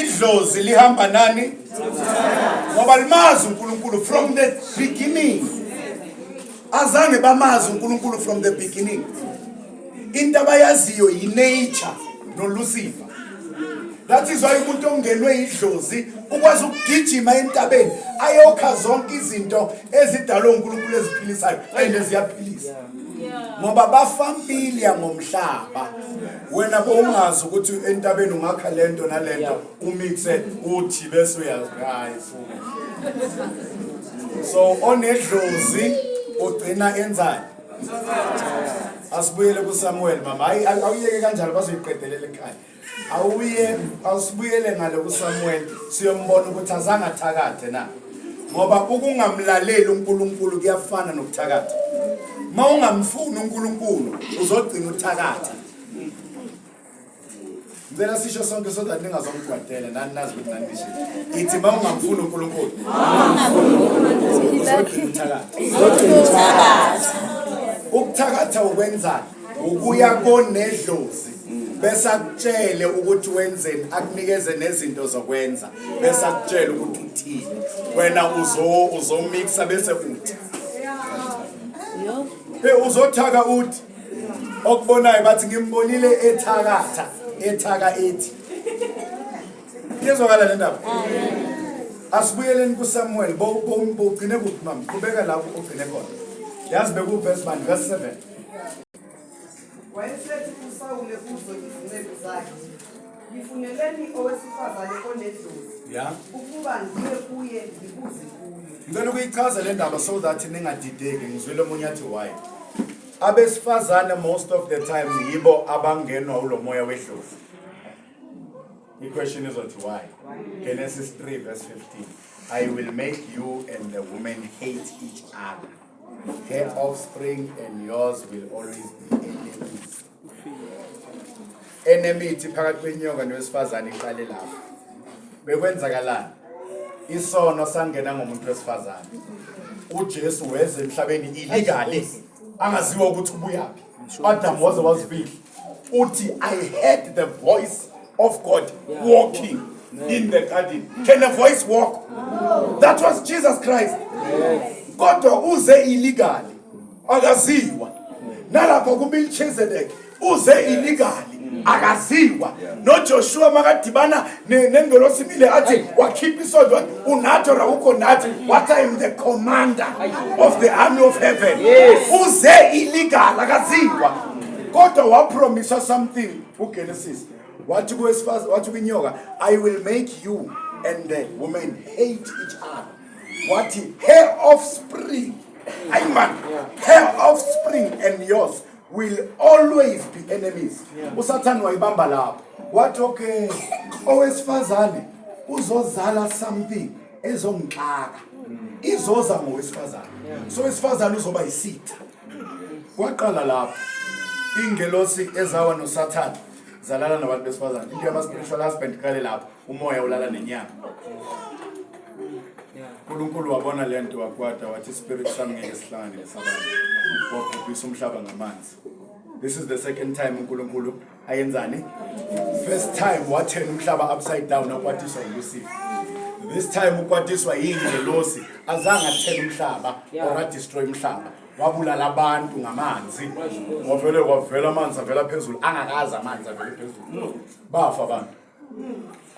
A: Idlozi lihamba nani? Ngoba limazi uNkulunkulu from the beginning. Azange bamazi uNkulunkulu from the beginning. Into abayaziyo yi-nature noLucifer. That is why umuntu ongenwe idlozi ukwazi ukugijima entabeni ayokha zonke izinto ezidalwe uNkulunkulu eziphilisayo and eziyaphilisa. Ngoba bafambilia ngomhlaba. Wena bongazi ukuthi entabeni ungakha lento nalento umixe uthi bese uyazigayisa. So onedlozi ugcina enzani? Asibuyele kuSamuel mama. Awuyeke kanjalo bazoyiqedelela ekhaya. Asibuyele ngale kuSamuel siyombona ukuthi azange athakathe na. Ngoba ukungamlaleli uNkulunkulu kuyafana nokuthakatha. Mawungamfuni uNkulunkulu uzogcina uthakatha. Ngicela sisho sonke so that ningazongqwadela nani nazi ukuthi nani disho. Ithi mawungamfuni uNkulunkulu uzogcina uthakatha. Ukuthakatha ukwenzani? Ukuya konedlozi bese akutshele ukuthi wenzeni, akunikeze nezinto zokwenza bese akutshele ukuthi uthini. Wena uzomixa bese uthi uzothaka uthi okubonayo bathi ngimbonile ethaka ethi. Kuyezwakala le ndaba? Asibuyeleni kuSamuel bogcine kuphi mama? Kubeka la ugcine khona. Yazi beku verse 1 verse 7.
D: Wayesethi uSawule kuzo izinceku zakhe, ngifuneleni owesifazane onedlozi, ukuba ndiye kuye ngibuze kuye.
A: Ngicela ukuyichaza le ndaba so that ningadideki. Ngizwile omunye athi why. Abesifazane most of the time yibo abangenwa ulo moya wedlozi. The question is why? Genesis 3 verse 15. I will make you and the woman hate each other. Her offspring and yours will always be enemies. Enmity phakathi kwenyoka nowesifazane iqale lapho. Bekwenzakalani? Isono sangena ngomuntu wesifazane. uJesu weze emhlabeni illegally angaziwa ukuthi ubuyaphi. Adam wazifihla. Uthi I heard the voice of God walking in the garden. Can a voice walk? That was Jesus Christ. Kodwa uze illegally akaziwa. Nalapho kuMelchizedek uze illegally akaziwa. NoJoshua makadibana nengolosi mile athi wakhipha isodwa unathi ra ukho nathi what I am the commander of the army of heaven. Uze illegal akaziwa. Kodwa wapromise something uGenesis. Wathi kuwesifazane wathi kwinyoka I will make you and the woman hate each other. What her offspring, her offspring and yours will always be enemies. Usatan waibamba lapho. What okay? Owesifazane uzozala something ezongixaka. Izoza ngowesifazane. So owesifazane uzoba yisitha. Kwaqala lapho. Ingelosi ezawa noSathane zalala nabantu besifazane. Into yama spiritual husband kale lapho. Umoya ulala nenyama. uNkulunkulu wabona lento wakwata wathi spirit sami ngeke sihlangane nesabantu wabhubhisa umhlaba ngamanzi. This is the second time uNkulunkulu ayenzani. First time wathena umhlaba upside down akwatiswa uLucifer. This time ukwatiswa yingelosi azange athena umhlaba or destroy umhlaba. Wabulala abantu ngamanzi. Wavela amanzi avela phezulu angakaza amanzi avela phezulu. Bafa abantu.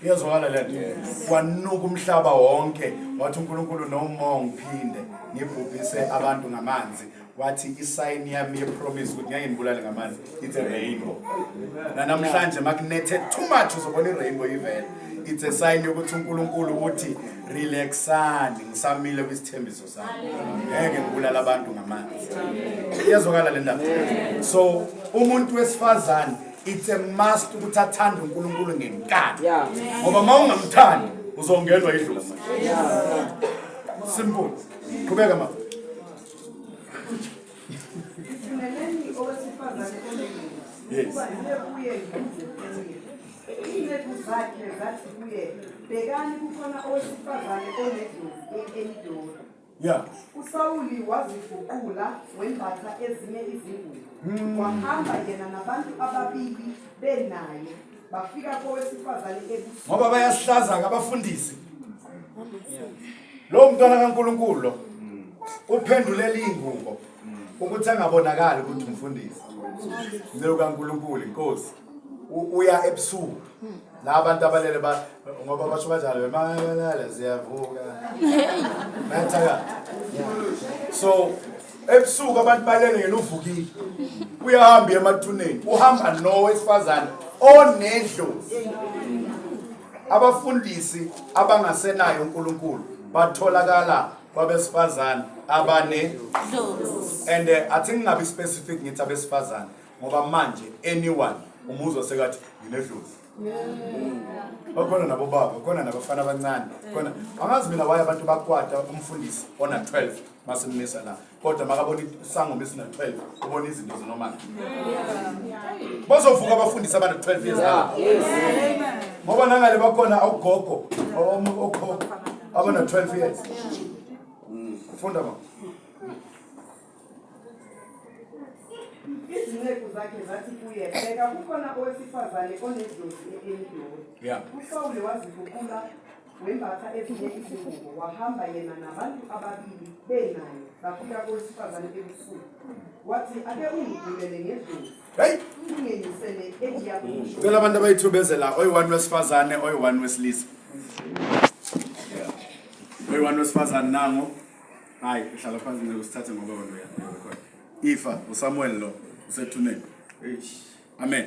A: Iyazwakala le nto. Kwanuka umhlaba wonke wathi uNkulunkulu noma ngiphinde ngibhubhise abantu ngamanzi. Wathi isign yami yepromise ukuthi ngeke ngibulale ngamanzi. It's a rainbow. Namhlanje makunethe too much uzobona irainbow ivela. It's a sign yokuthi uNkulunkulu uthi relaxani ngisamile kwisithembiso sami. Ngeke ngibulala abantu ngamanzi. Iyazwakala le ndaba. So umuntu wesifazane it's a must ukuthi athande uNkulunkulu ngenkani. Ngoba mawungamthandi uzongenwa idlozi. Simple. Qhubeka mama.
D: Ifuneleni owesifazane onelungelo. Kuba yile kuye ngikuze. Izinto zakhe zathi kuye bhekani kukhona owesifazane onedlozi elidodwa.
A: Yeah.
D: uSawuli wazifuqula wembatha ezinye izingubo. Wahamba yena nabantu ababili benaye bafika kowesifazane ebusuku.
A: Ngoba bayasihlaza ngabafundisi. Lo mntwana kaNkulunkulu lo uphendulela ingubo ukuthi angabonakali ukuthi umfundisi. Lo kaNkulunkulu inkosi uya ebusuku. La abantu abalele ngoba basho kanjalo bemalala ziyavuka. Bathaka. So ebusuku abantu balele yena uvukile. Uyahamba emathuneni, uhamba nowesifazane onedlozi. Abafundisi abangasenayo uNkulunkulu batholakala kwabesifazane abane and I think ngabe specific ngithi abesifazane ngoba manje anyone umuzwa sekathi nginedlozi. Bakhona nabo baba, khona nabafana abancane, khona angazi mina waya abantu bakwata umfundisi ona 12 masimisa la. Kodwa makabona isangoma esina 12 ubona izinto zinomali. Bazovuka abafundisi abana 12 years la. Ngoba nangale bakhona awugogo okho abana 12 years. Funda mama.
D: Izinceku zakhe zathi kuye bheka kukhona owesifazane onedlozi elidodwa.
A: Yeah.
D: uSawuli wazifuqula wembatha ezinye izingubo wahamba yena nabantu ababili benaye bafika kowesifazane ebusuku. Wathi ake ungivulele ngedlozi.
A: Hey.
D: Ungenyisele engiyakusho.
A: Phela abantu abayithubezela oyi1 wesifazane oyi1 wesilisa. Oyi1 wesifazane nango. Hayi uhlala phansi ngizosithatha ngoba abantu uyakhona. Ifa uSamuel lo usethuneni. Amen.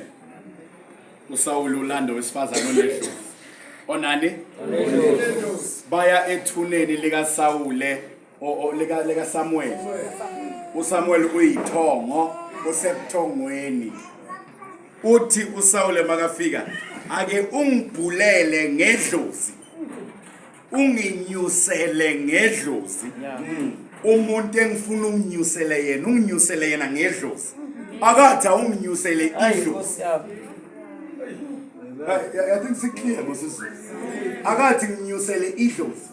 A: uSawuli ulanda wesifazane onedlozi. Onani? Baya ethuneni lika Sawule lika Samuel. uSamuel uyithongo usebuthongweni. Uthi uSawule makafika ake ungibhulele ngedlozi. Unginyusele ngedlozi. Umuntu engifuna unginyusele yena unginyusele yena ngedlozi. Akathi unginyusele idlozi. I think it's clear ngosizwe. Akathi nginyusele idlozi.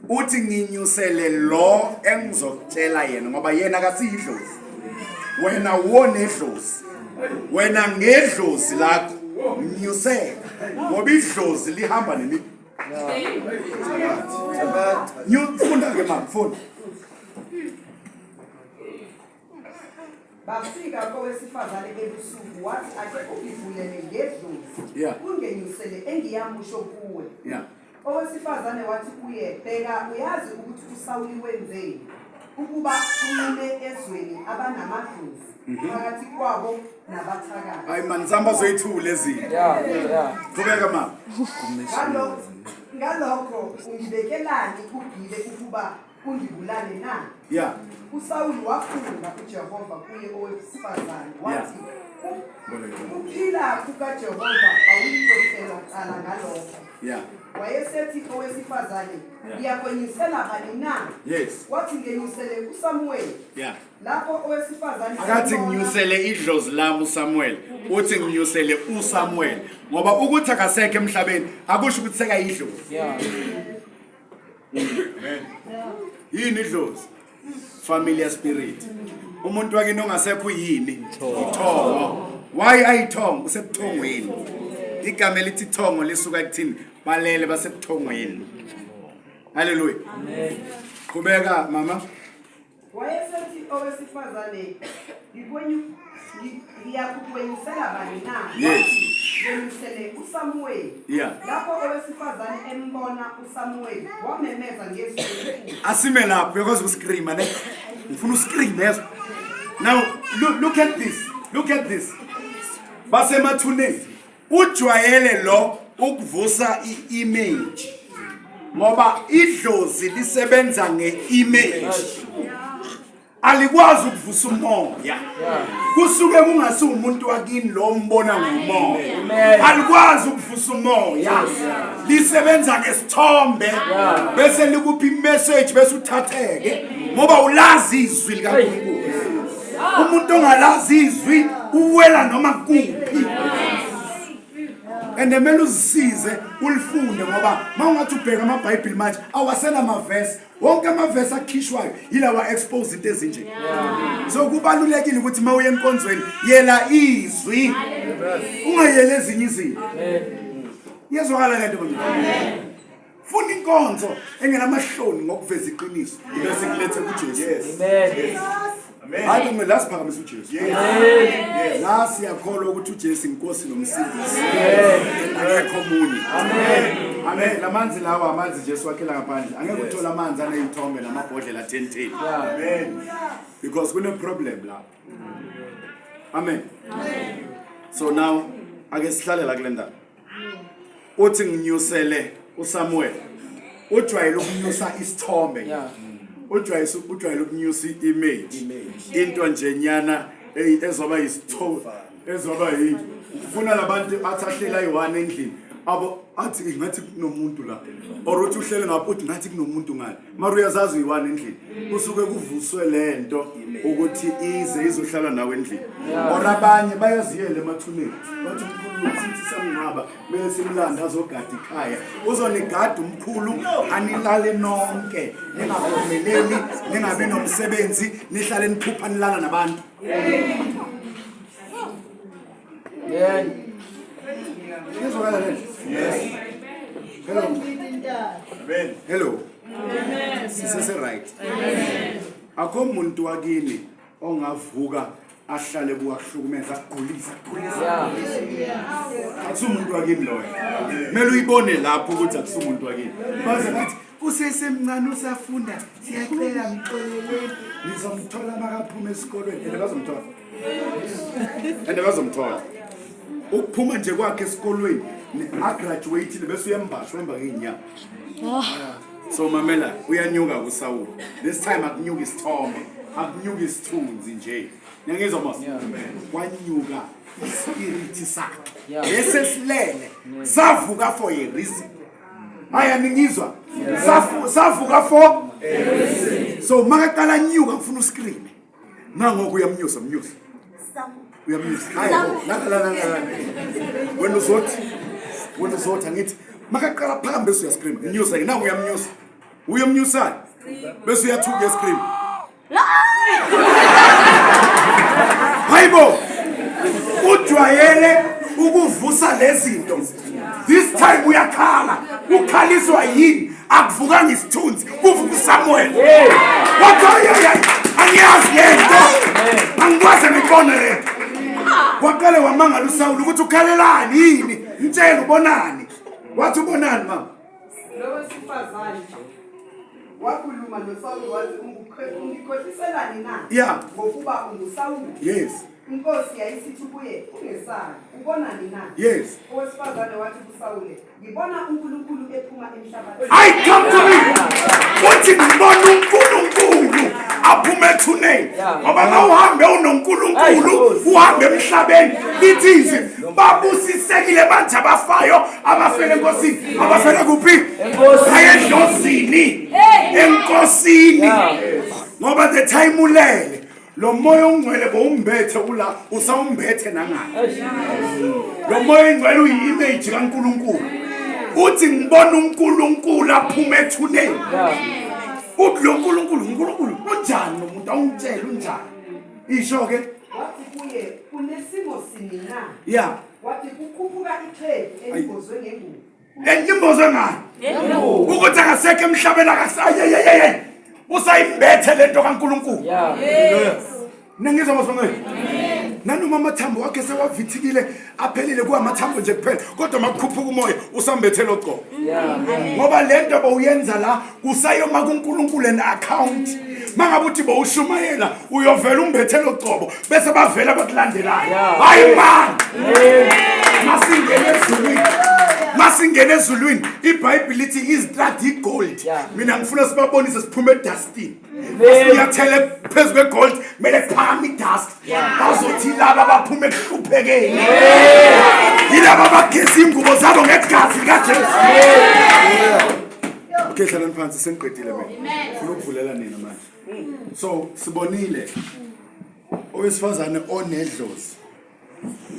A: Uthi nginyusele lo engizokutshela yena ngoba yena akasiyidlozi. Wena wone idlozi. Wena ngedlozi lakho nginyusele ngoba idlozi lihamba nemi. Funda ke mama funda.
D: Bafika kowesifazane ebusuku wathi ake ungivulele ngedlozi. Ungenyusele engiyamusho kuwe. Owesifazane wathi kuye bheka uyazi ukuthi uSawuli wenzeni ukuba umile ezweni abanamadlozi phakathi kwabo nabathakazi.
A: Hayi man samba zoyithule ezini. Qhubeka mama.
D: Ngalokho ungibekelani ugile ukuba ungibulale na? uSawuli wafunga kuJehova kuye owesifazane wathi uphila kukaJehova awuyikhokhela cala ngalokho. Wayesethi owesifazane ngiyakwenyusela bani na? Wathi ngenyusele uSamuel. Lapho owesifazane
A: akathi nginyusele idlozi lami uSamuel. Uthi nginyusele uSamuel ngoba ukuthi akasekho emhlabeni akusho ukuthi seka idlozi. Yini idlozi? Familiar spirit. Umuntu wakini ongasekho yini? Ithongo. Why ayithongo? Usebuthongweni. Igama elithi ithongo lisuka ekuthini? Balele basebuthongweni. Hallelujah. Amen. Qhubeka mama.
D: Wayesethi owesifazane ngiyakukwenyusela bani na? bemisele uSamuel.
A: Yeah.
D: Lapho owesifazane embona uSamuel wamemeza ngezwi elikhulu.
A: Asime lapho because uscream ne. Ufuna uscream yeso. Now look at this. Look at this. Basemathuneni. Ujwayele lo ukuvusa iimage. Ngoba idlozi lisebenza ngeimage. Alikwazi ukuvusa umoya. Kusuke kungasi umuntu wakini lo mbona ngomoya. Alikwazi ukuvusa umoya. Lisebenza ngesithombe bese likuphi message bese uthatheke ngoba ulazi izwi likaNkulunkulu. Umuntu ongalazi izwi uwela noma kuphi. And emele uzisize ulifunde ngoba mawungathi ubheka amaBhayibheli manje awasena amavesi wonke amavesi akhishwayo yilawa expose into ezinje. So kubalulekile ukuthi mawuye enkonzweni yela izwi ungayele ezinye izinto. Yezwakala lento manje. Funa inkonzo engenamahloni ngokuveza iqiniso bese kulethe kuJesu. Yes. Hayi kumele lasiphakamisa uJesu. Yes. La siyakholwa ukuthi uJesu inkosi nomsindisi. Akekho omunye. Amen. Lamanzi lawa amanzi Jesu wakhela ngaphandle. Angeke uthola amanzi anezithombe namabhodlela 10. Amen. Because kune problem la. Amen. So now ake sihlale la kulenda. Uthi nginyusele uSamuel. Ujwayele ukunyusa isithombe. Ujwayele ukunyusa image. Into nje nyana ezoba isithombe. Ezoba yini? Ufuna labantu athahlela i1 endlini. Abo athi ngathi kunomuntu la. Or uthi uhlele ngapha uthi ngathi kunomuntu ngale. Mara uyazazi i1 endlini. Kusuke kuvuswe lento ukuthi ize izohlala nawe endlini. Or abanye bayaziyele emathuneni. Bathi uNkulunkulu sithi samngaba bese imlanda azogada ikhaya. Uzonigada umkhulu anilale nonke. Ningavumeleli, ningabe nomsebenzi, nihlale niphupha nilala nabantu. Yes. Hello. Amen. Hello. Amen. Sisese right. Amen. Akho umuntu wakini ongavuka ahlale kuwahlukumeza agulisa. Akusumuntu wakini loyo. Kumele uyibone lapho ukuthi akusumuntu wakini. Baze bathi usesemncane usafunda siyacela mxoleleni nizomthola makaphuma esikolweni bazomthola. Ukuphuma nje kwakhe esikolweni agraduate bese uyembasha emba ngenyanga. So mamela uyanyuka kuSawuli. This time akunyuka isithombe, akunyuka isithunzi nje. Ngiyangizwa mase. Wanyuka ispirit sakhe. Bese silele. Savuka for a reason. Aya ningizwa. Savuka for a reason. So makaqala nyuka ngifuna uscream. Nangoku uyamnyusa mnyusa. Uyamnyusa. Hayi la. Wena uzothi angithi makaqala phambi bese uyascream. Mnyusa ke nangu uyamnyusa. Uyamnyusa. Bese uyathuka escream. Hayibo. Ujwayele ukuvusa lezinto. This time uyakhala. Ukhaliswa yini? Akuvuka ngisithunzi. Kuvuka uSamuel. Wathi angiyazi lento. Angikwazi ngibone le. Waqale wamangala uSawuli ukuthi ukhalelani yini? Mtshela ubonani. Wathi ubonani mama?
D: Lo wesifazane wakhuluma noSawuli wathi ungikhohliselani na?
A: Yeah.
D: Ngokuba unguSawuli.
A: Yes.
D: Inkosi yayisithi kuye ungesabi ubonani na?
A: Yes.
D: Owesifazane wathi kuSawuli ngibona uNkulunkulu ephuma emhlabathini.
A: I come to me. Uthi ngibona uNkulunkulu aphume ethuneni. Ngoba mawuhambe unoNkulunkulu uhambe emhlabeni lithize babusisekile manje abafayo abafele enkosini abafele kuphi? Ayedlozini. Enkosini. Ngoba the time ulele lo moya ongcwele bowumbethe ula usawumbethe nangani. Lo moya ongcwele uyi-image kaNkulunkulu. Uthi ngibona uNkulunkulu aphume ethuneni. Uthi lo uNkulunkulu unjani nomuntu awumtshela unjani? Isho ke
D: wathi kuye unesimo sini na?
A: Yeah.
D: Wathi kukhuphuka iqhebu elimbozwe ngengubo.
A: Elimbozwe ngani? Ngengubo. Ukuthi akasekho emhlabeni akasaye. Usayimbethe lento kaNkulunkulu.
F: Yeah.
A: Ningizwa masongwe? Amen.
G: nanoma amathambo wakhe sewavithikile aphelile kuwamathambo nje kuphela kodwa makukhuphuka umoya usambethele oqobo ngoba lento bowuyenza la kusayoma kuNkulunkulu and account mangabe uthi bowushumayela uyovela umbethele oqobo bese bavela bakulandelayo hayi man masingene ezulwini iBhayibheli lithi izitradi igold mina ngifuna sibabonise siphume edustini siyathele phezu kwegold mele kuphakame idust bazothi laba baphume ekuhluphekeni yilaba bageza ingubo zabo ngegazi likaJesu. Okay, hlalani phansi sengiqedile mina ngifuna ukuvulela nina manje. So sibonile owesifazane onedlozi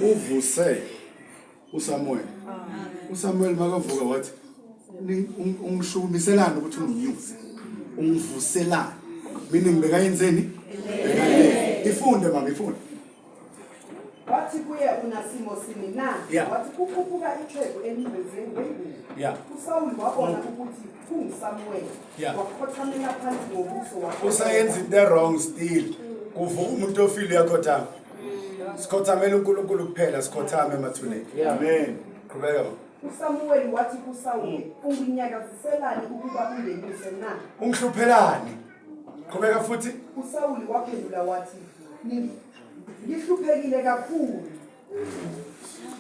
G: uvuse uSamuel. uSamuel makavuka wathi ungishukumiselana ukuthi unginyuse ungivuselana mina ngibeka yenzeni ifunde mama ifunde
D: wathi kuye uNasimo Simina wathi kukhuphuka ixhegu elivezeni ngengulu uSawuli wabona ukuthi kunguSamuel wakhothamela phansi ngobuso wakhe
A: usayenza into wrong still kuvuka umuntu ofile yakhothama sikhothamela uNkulunkulu kuphela sikhothame emathuneni amen qhubeka
D: uSamuel wathi kuSawuli unginyakaziselani ukuba ungenyuse na
A: ungihluphelani qhubeka futhi
D: uSawuli waphendula wathi ngihluphekile kakhulu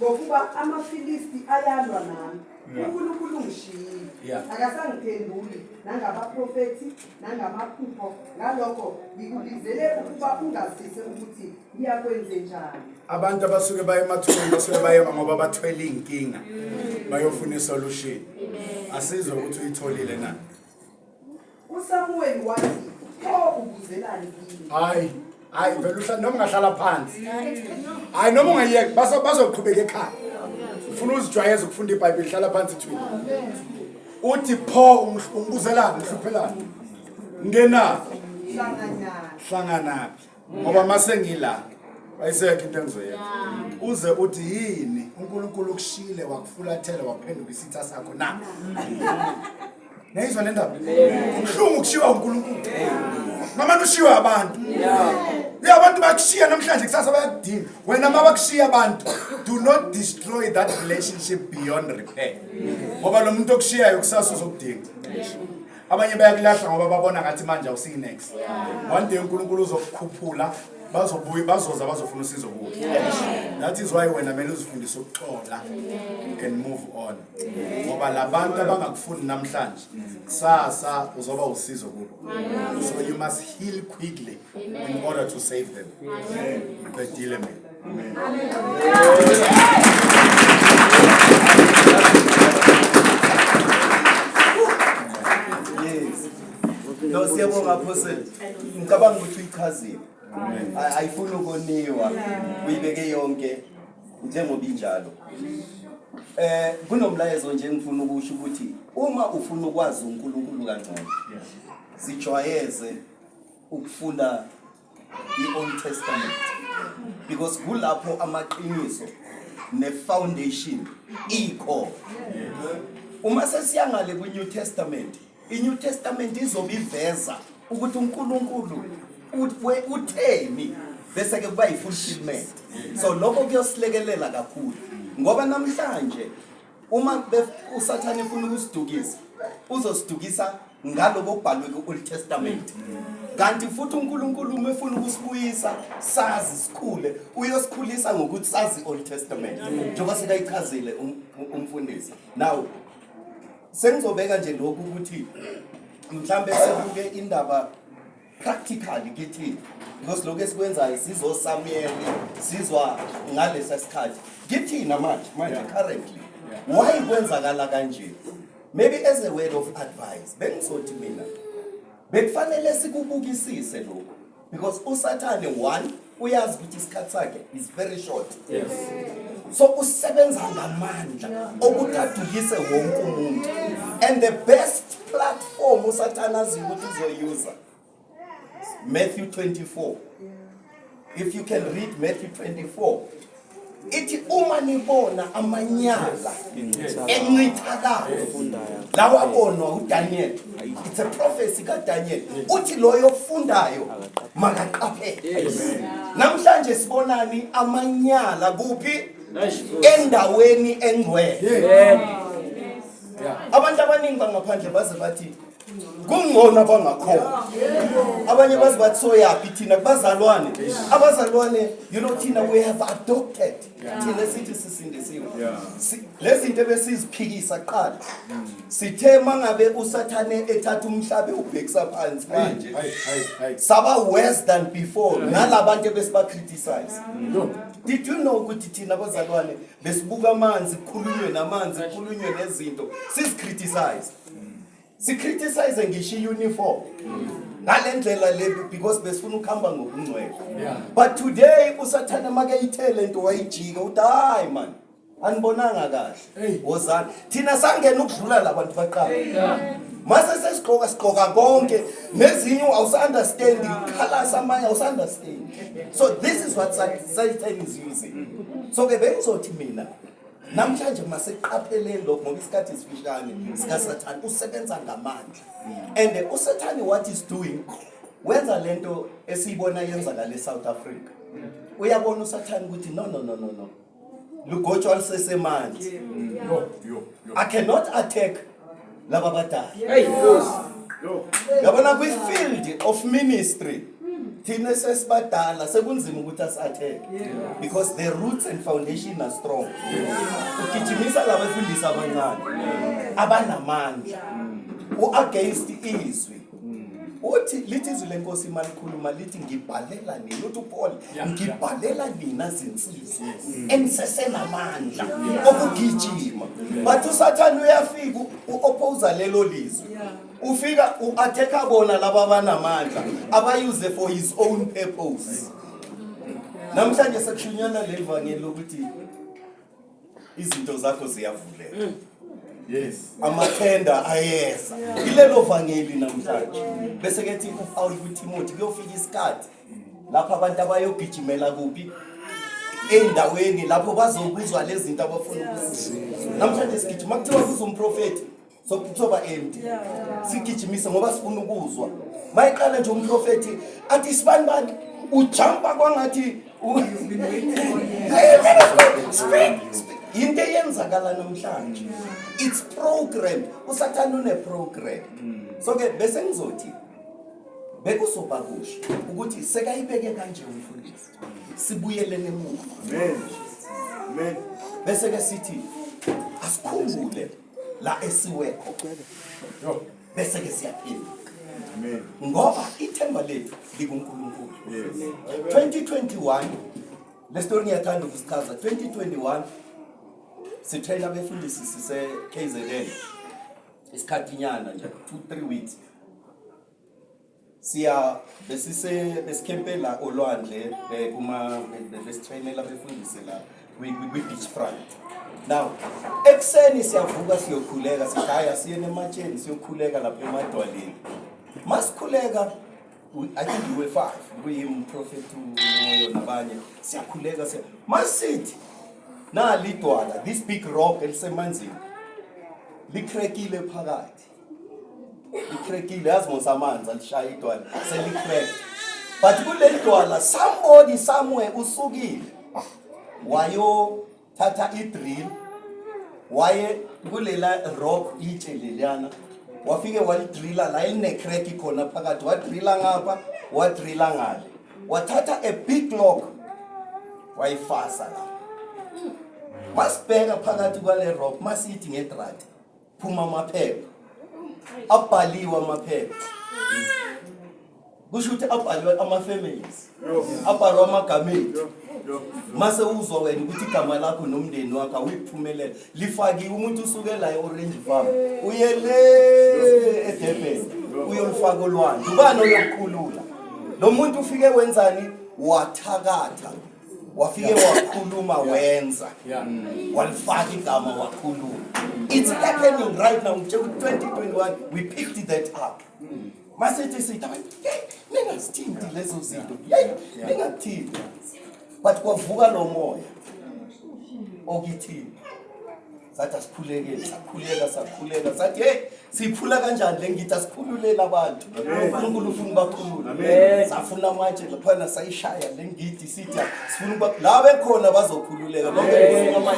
D: ngokuba amaFilisti ayalwa nami uNkulunkulu ungishiyile akasangiphenduli nangabaprofeti nangamaphupho ngalokho ngikubizele ukuba ungazise ukuthi ngiyakwenze njani.
A: Abantu abasuke baye emathuneni basuke bayema ngoba bathwele inkinga bayofuna isolution asizwe ukuthi uyitholile na
D: uSamuel wathi pho ubuzelani kimi
A: hayi vele uhlala noma ungahlala phansi hayi noma ungayeka bazoqhubeka ekhaya ufuna uzijwayeze ukufunda iBhayibheli hlala phansi thwini uthi pho ungibuzelani ngihluphelani ngena hlangana ngoba mase ngila ayisekho into engizoyenza uze uthi yini uNkulunkulu ukushile wakufulathela waphenduka isitha sakho na nayizwa lendaba ubuhlungu kushiwa uNkulunkulu ngabantu ushiwa abantu abantu bakushiya namhlanje kusasa bayakudinga wena mabakushiya abantu do not destroy that relationship beyond repair ngoba lo muntu okushiyayo kusasa uzokudinga abanye bayakulahla ngoba babona ngathi manje awusi next one day uNkulunkulu uzokukhuphula bazoza bazofuna usizo kuwe that is why wena kumele uzifundise ukuxola and move on ngoba labantu abangakufuni namhlanje sasa uzoba usizo kubo so you must heal quickly in order to save them bedile me
H: no siyabonga apostle ngicabanga ukuthi uyichazile ayifuni ukoniwa uyibeke yonke njengoba injalo kunomlayezo nje ngifuna ukusho ukuthi uma ufuna ukwazi uNkulunkulu kangcono sijwayeze ukufunda iOld Testament because kulapho amaqiniso nefoundation ikho uma sesiyangale kuNew Testament iNew Testament izobiveza ukuthi uNkulunkulu utheni bese ke kuba yifulfillment so lokho kuyosilekelela kakhulu ngoba namhlanje uma uSathane ufuna ukusidukisa uzosidukisa ngaloko okubhalwe kuOld Testament kanti futhi uNkulunkulu uma efuna ukusibuyisa sazi sikhule uyosikhulisa ngokuthi sazi iOld Testament njengoba sekayichazile umfundisi now sengizobeka nje lokhu ukuthi mhlambe sebuke indaba practically kithi because lokho esikwenzayo sizo Samuel sizwa ngalesa sikhathi kithina manje currently why kwenzakala kanje maybe as a word of advice bengisothi mina bekufanele sikubukisise lokho because uSathane one uyazi ukuthi isikhathi sakhe is very short so usebenza ngamandla okutadukise wonke umuntu and the best platform uSathane azi ukuthi uzoyuza Matthew 24. If you can read Matthew 24, ithi uma nibona amanyala encithakalo lawabonwa uDaniel, it's a prophecy kaDaniel, uthi loyo ofundayo makaqaphele. Namhlanje sibonani amanyala kuphi? Endaweni engcwele. Abantu abaningi bangaphandle baze bathi kungcono abangakhona. Abanye baze bathi soyaphi thina bazalwane. Abazalwane, you know, thina we have adopted. Thina sithi sisindisiwe. Lezi zinto ebesiziphikisa qala. Sithe mangabe usathane ethatha umhlabe ubhekisa phansi manje. Saba worse than before. Nalabantu ebesiba criticize. Did you know ukuthi thina abazalwane besibuka amanzi kukhulunywe namanzi kukhulunywe nezinto sizicriticize. Si criticize ngisho uniform. Ngalendlela le because besifuna ukuhamba ngokungcwele. But today usathana make ithele into wayijika uthi hayi man anibonanga kahle. Wozani thina sangena ukudlula labantu baqala. Mase sesigqoka sigqoka konke nezinye awusunderstand colors amanye awusunderstand. So this is what Satan is using. So ke bengizothi mina namhlanje maseqapheleni lokho ngoba isikhathi sifishane sika Satan usebenza ngamandla. And uSatan what is doing wenza lento esiyibona yenzakala eSouth Africa. Uyabona uSatan ukuthi no. Lugotsho alisesemanje. I cannot attack laba badala. Yabona kwi field of ministry thina sesibadala sekunzima ukuthi asi-attack because the roots and foundation are strong. Ugijimisa laba efundisa abancane abanamandla against izwi. Uthi lithi izwi lenkosi malikhuluma lithi ngibhalela nini uthi uPaul ngibhalela nina zinsizwa enisesenamandla okugijima. But uSathane uyafika uoppose lelo lizwi. Ufika uattack bona laba banamandla abayuze for his own purpose. Namhlanje sekushunyana levangeli lokuthi izinto zakho ziyavuleka. Yes. Amathenda ayeza. Ilelo vangeli namhlanje. Bese ke thiku Paul kuTimothy kuyofika isikhathi lapha abantu abayogijimela kuphi endaweni lapho bazokuzwa lezi zinto abafuna ukuzizwa. Namhlanje sigijima kuthiwa kuza umprofeti so kuzoba empty. Sigijimisa ngoba sifuna ukuzwa. Mayiqala nje umprofeti athi sibani ujumpa kwangathi speak. Into yenzakala namhlanje. It's program. uSathane une program. So ke bese ngizothi bekusoba kusho ukuthi sekayibeke kanje umfundisi. Sibuyele nemuva. Amen. Bese ke sithi asikhumbule la esiwekho. Bese ke siyaphila. Amen. Ngoba ithemba lethu likuNkulunkulu. 2021 le story ngiyathanda ukusichaza. 2021 sithela abefundisi sise KZN isikhathinyana nje 2-3 weeks siya besikhempela olwandle kuma besitrainela abefundisi la we beach front. Now ekseni siyavuka siyokhuleka sikhaya siye nematsheni siyokhuleka lapha emadwaleni. Masikhuleka I think we were 5 prophet umoyo nabanye siyakhuleka masithi na lidwala this big rock elisemanzini likrekile phakathi likrekile yazimosa amanzi alishaya idwala selicracked but kule dwala somebody somewhere usukile wayo thatha idrill waye kulela rock itshe leliyana wafike walidrilla la ilinecrack khona phakathi wadrilla ngapha wadrilla ngale wathatha a big log wayifasa la masibheka phakathi kwale rock masithi ngedrati phuma amaphepha abhaliwe amaphepha kusho ukuthi abhaliwe ama-families abhalwa amagama ethu mase uzwa wena ukuthi igama lakho nomndeni wakho awuyiphumelela lifakiwe umuntu usuke la e-Orange Farm uyele eDurban uyolifaka olwandle ubani oyokukhulula lo muntu ufike wenzani wathakatha wafike wakhuluma wenza walifaka igama wakhuluma. It's happening right now. 2021 we picked that up. Masithi sithi ningasithindi lezo zinto ningathindi but kwavuka lo moya okithini sathi asikhulekele sakhuleka sathi hey siphula kanjani le ngithi asikhululela abantu uNkulunkulu ufuna ukubakhulula safuna manje laphana sayishaya le ngithi sithi sifuna ukuba la bekhona bazokhululeka lonke ngama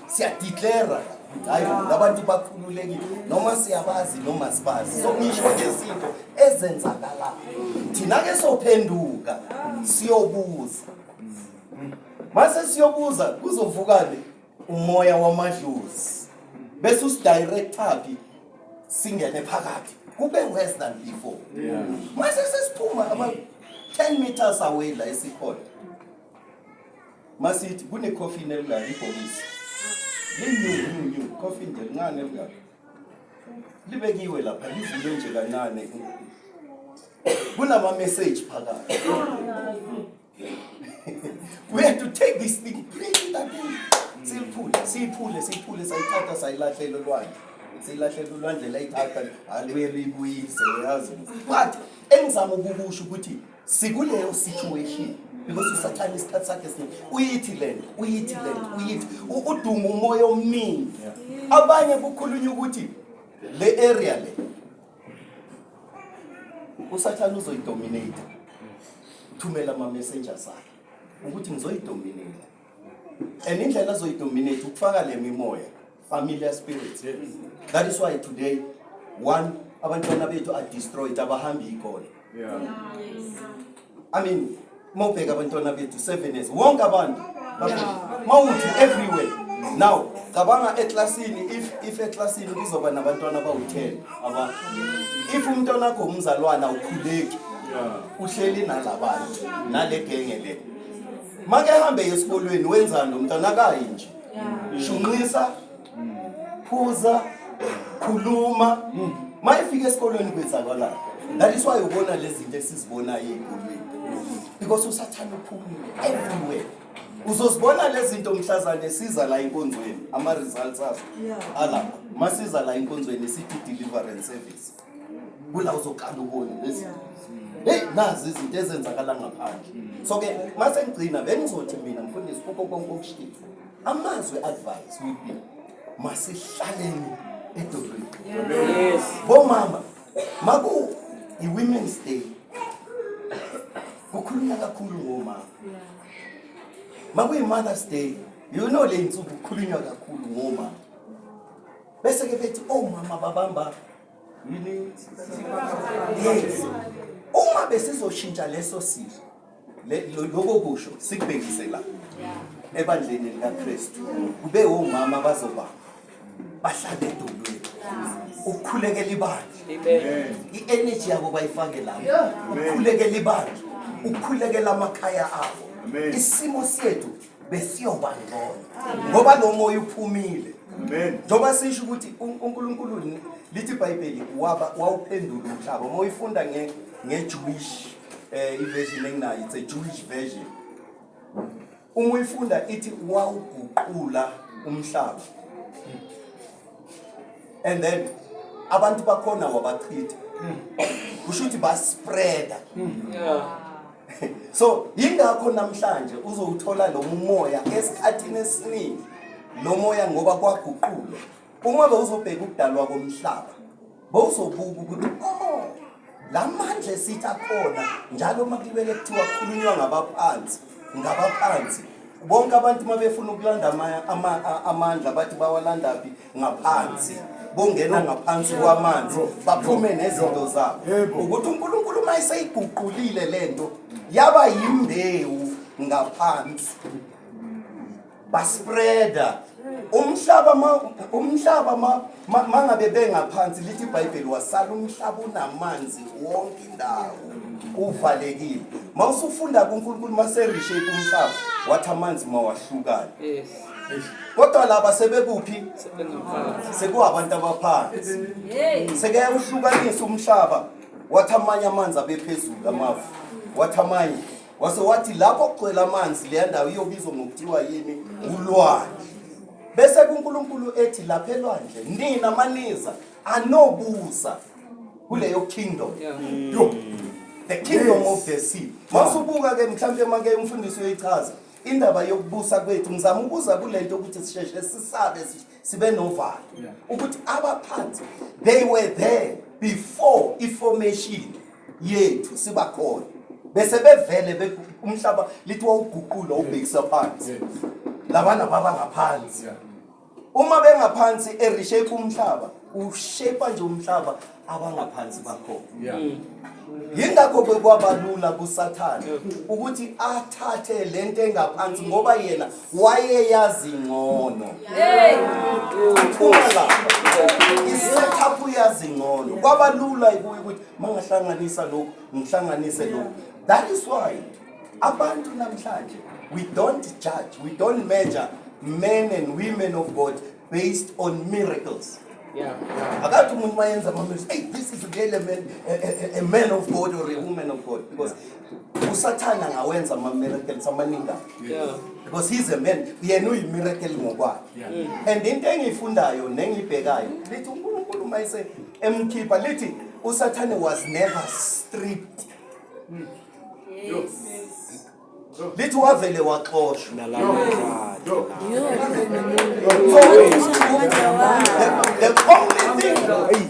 H: siyadeclare hayi labantu bakhululekile noma siyabazi noma sibazi sokusho ngezinto ezenzakalayo thina ke sophenduka siyobuza mase siyobuza kuzovukane umoya wamadlozi bese usidirect phi singene phakathi kube worse than before mase sesiphuma about 10 meters away la esikhona masithi kune coffee nelula ibhokisi new coffee nje lincane lika libekiwe lapha livulwe nje kancane kunama message phakathi we have to take this thing bring it again siyiphule sayithatha sayilahlela olwandle silahlela olwandle layithatha alibuye libuyise yazi but engizama ukukusho ukuthi sikuleyo situation because usathana isikhathi sakhe uyithi uduma umoya omningi abanye kukhulunywa ukuthi le area le usathana uzoyidominate thumela ama messengers akhe ukuthi ngizoyidominate and indlela azoyidominate ukufaka le mimoya familiar spirits that is why today one abantwana bethu are destroyed abahambi ikona I mean mawubheka abantwana bethu 7 years wonke abantu mawuthi everywhere now cabanga eklasini if eklasini kuzoba nabantwana abawu10 aba if umntwana wakho umzalwana ukhuleki uhleli nalabantu nale genge le make hambe esikolweni wenzani umntwana akayi nje shunqisa phuza khuluma mayifika esikolweni kwenzakala that is why ubona lezi zinto esizibona ezikolweni because usathana uphumile everywhere uzozibona lezi zinto mhlazane siza la inkonzweni ama results aso alapha masiza la inkonzweni sithi deliverance service kula uzokala ubone lezi hey nazi izinto ezenzakala ngaphandle so ke mase ngicina bengizothi mina mfundisi konke okushilo amazwe advice would be masihlaleni edolweni yes bomama maku i-women's day kukhulunywa kakhulu ngomama maku i-mother's day you know le nsuku kukhulunywa kakhulu ngomama bese ke bethi omama babamba yini yes uma besizoshintsha leso silo lokho kusho sikubekise la ebandleni likaKristu kube omama bazoba bahlale edolweni ukukhulekela ibandla amen i-energy yabo bayifake lapho ukukhulekela ibandla ukukhulekela amakhaya abo isimo sethu besiyoba ngcono ngoba lo moya uphumile amen njoba sisho ukuthi uNkulunkulu lithi iBhayibheli wawuphendula umhlaba moyifunda ngeJewish iversion enginayo it's a Jewish version uma uyifunda ithi wawuguqula umhlaba and then abantu bakhona wabachitha kusho ukuthi baspreada so ingakho namhlanje uzowuthola lo moya esikhathini esiningi lo moya ngoba kwaguqulwa uma bewuzobheka ukudalwa komhlaba bowuzobuka ukuthi lamandla sithi akhona njalo makubele kuthiwa kukhulunywa ngabaphansi bonke abantu mabefuna ukulanda amandla bathi bawalanda phi ngaphansi bongena ngaphansi kwamanzi baphume nezinto zabo ukuthi uNkulunkulu mayiseyiguqulile lento yaba yimbewu ngaphansi baspreada umhlaba mangabe bengaphansi lithi iBhayibheli wasala umhlaba unamanzi wonke indawo uvalekile mawusufunda kuNkulunkulu maserishape umhlaba wathi amanzi mawahlukane yes kodwa laba sebekuphi sekuabantu abaphansi sekuyahlukanisa umhlaba wathi amanye amanzi abephezulu amafu wathi amanye wathi lapho kugcwele amanzi le ndawo iyobizwa ngokuthiwa yini ulwandle bese kuNkulunkulu ethi lapha elwandle nina maniza anobusa kuleyo kingdom yo the kingdom of the sea. Masubuka ke mhlambe make umfundisi uyichaza indaba yokubusa kwethu ngizama ukuza kulento ukuthi sisheshe sisabe sibe novalo ukuthi abaphansi they were there before information yethu sibakhona bese bevele umhlaba lithi wawuguqula ubhekisa phansi labana baba ngaphansi uma bengaphansi ereshape umhlaba ushape nje umhlaba abangaphansi bakho yingakho kwabalula kuSathane ukuthi athathe lento engaphansi ngoba yena wayeyazi ngcono la isetup uyazi ngcono kwabalula ukuthi mangahlanganisa lokho ngihlanganise lokho. That is why abantu namhlanje we don't judge, we don't measure men and women of God based on miracles. Akati umuntu mayenza mama, hey, this is a man of God or a woman of God, because uSathane angawenza ama miracles amaningi. Because he's a man, yena uyimiracle ngokwakhe. And into engiyifundayo nengibhekayo lithi uNkulunkulu mayise emkhipha lithi uSathane was never stripped. Lithi wavele waxoshwa.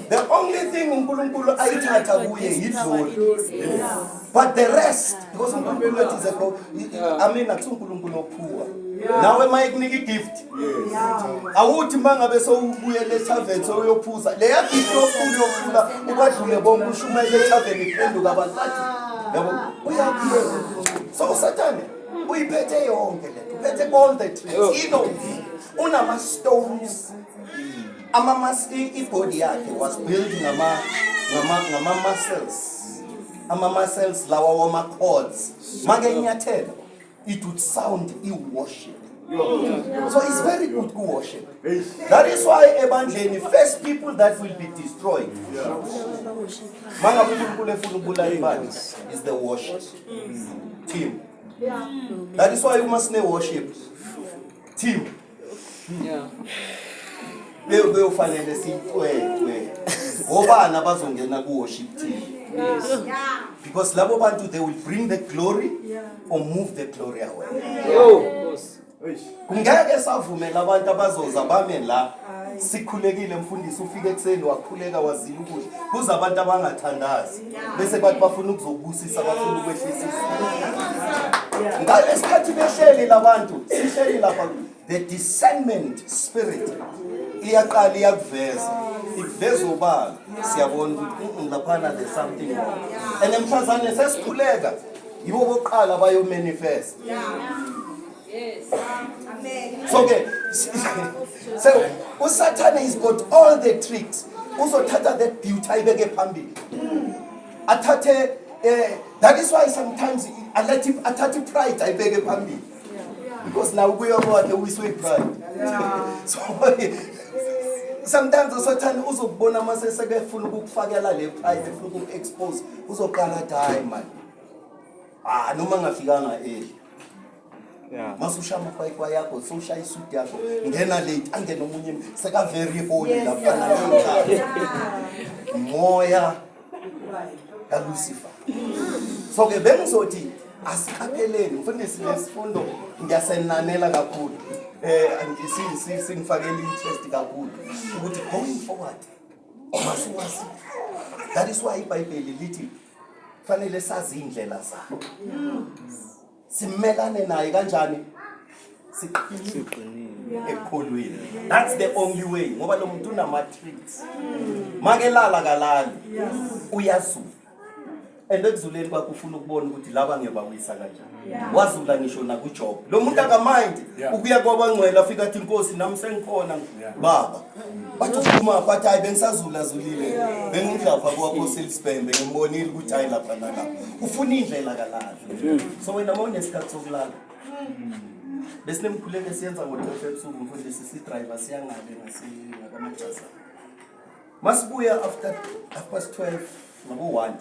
H: The only thing uNkulunkulu ayithatha kuye yidlozi. But the rest, because uNkulunkulu is a God, I mean akuthi uNkulunkulu ophuwa. Nawe mayikunika igift. Awuthi mangabe sowubuyele ethaveni soyophuza. Leya gift yophula ubadlule bonke ushumayele ethaveni iphenduka abantu bathi yabo uyaphila. So uSathane uyiphethe yonke le. Uphethe all the tricks. You know, unama stones. Ibody yakhe was building ngama muscles. Ama muscles lawa wama chords. Make nyathela it would sound worship. So it's very good to worship. That is why ebandleni first people that will be destroyed. Manga uNkulunkulu efuna ukubulala ibandla is the worship team. That is why you must know worship team. Beyofanele sicwecwe ngobani abazongena ku worship team. Because labo bantu they will bring the glory or move the glory away. Kungeke savumela abantu abazoza bame la sikhulekile mfundisi ufike ekseni wakhuleka wazila ukuthi kuza abantu abangathandazi bese bathi bafuna ukuzobusisa bafuna ukwehlisa. Ngalesikhathi behleli labantu sihleli lapha the discernment spirit iyaqala iyakuveza ikuveza ubala siyabona ukuthi laphana there's something wrong. And emhlazane sesikhuleka yibo boqala bayo manifest. Yes. Amen. So okay. So uSathane has got all the tricks. Uzothatha that beauty ayibeke phambili. Athathe that is why sometimes I let him athathe pride ayibeke phambili. Because now we are uyiswe pride. So sometimes uSathane uzokubona mase sekefuna ukukufakela le pride efuna ukuexpose uzoqala die man. Noma ngafikanga masushama kwa yakho soshaya isuit yakho ngena late angena omunye seka very holy lapha moya kaLucifer. So ke bengizothi asiqapheleni mfundisi lesifundo ngiyasenanela kakhulu singifakela interest kakhulu ukuthi going forward masiwazi. That is why iBhayibheli lithi fanele sazi indlela zakhe simelane naye kanjani siqinile ekholweni. That's the only way ngoba lo muntu una matrix makelala kalali uyazula and ekuzuleni kwakho ufuna ukubona ukuthi laba ngebawisa kanjani. Wazula ngisho na kuJob lo muntu akamind ukuya kwabangcwele afika athi inkosi nami sengikhona baba bathi uphuma bathi hayi bengisazula zulile bengidlapha kuApostle Sibembe ngimbonile ukuthi hayi lapha nalapha ufuna indlela kalala. So wena mawunesikhathi sokulala besinemkhuleko siyenza ngo-12 ebusuku mfundisi si-driver siyangale ngakamajasa masibuya after 12 ngabo-1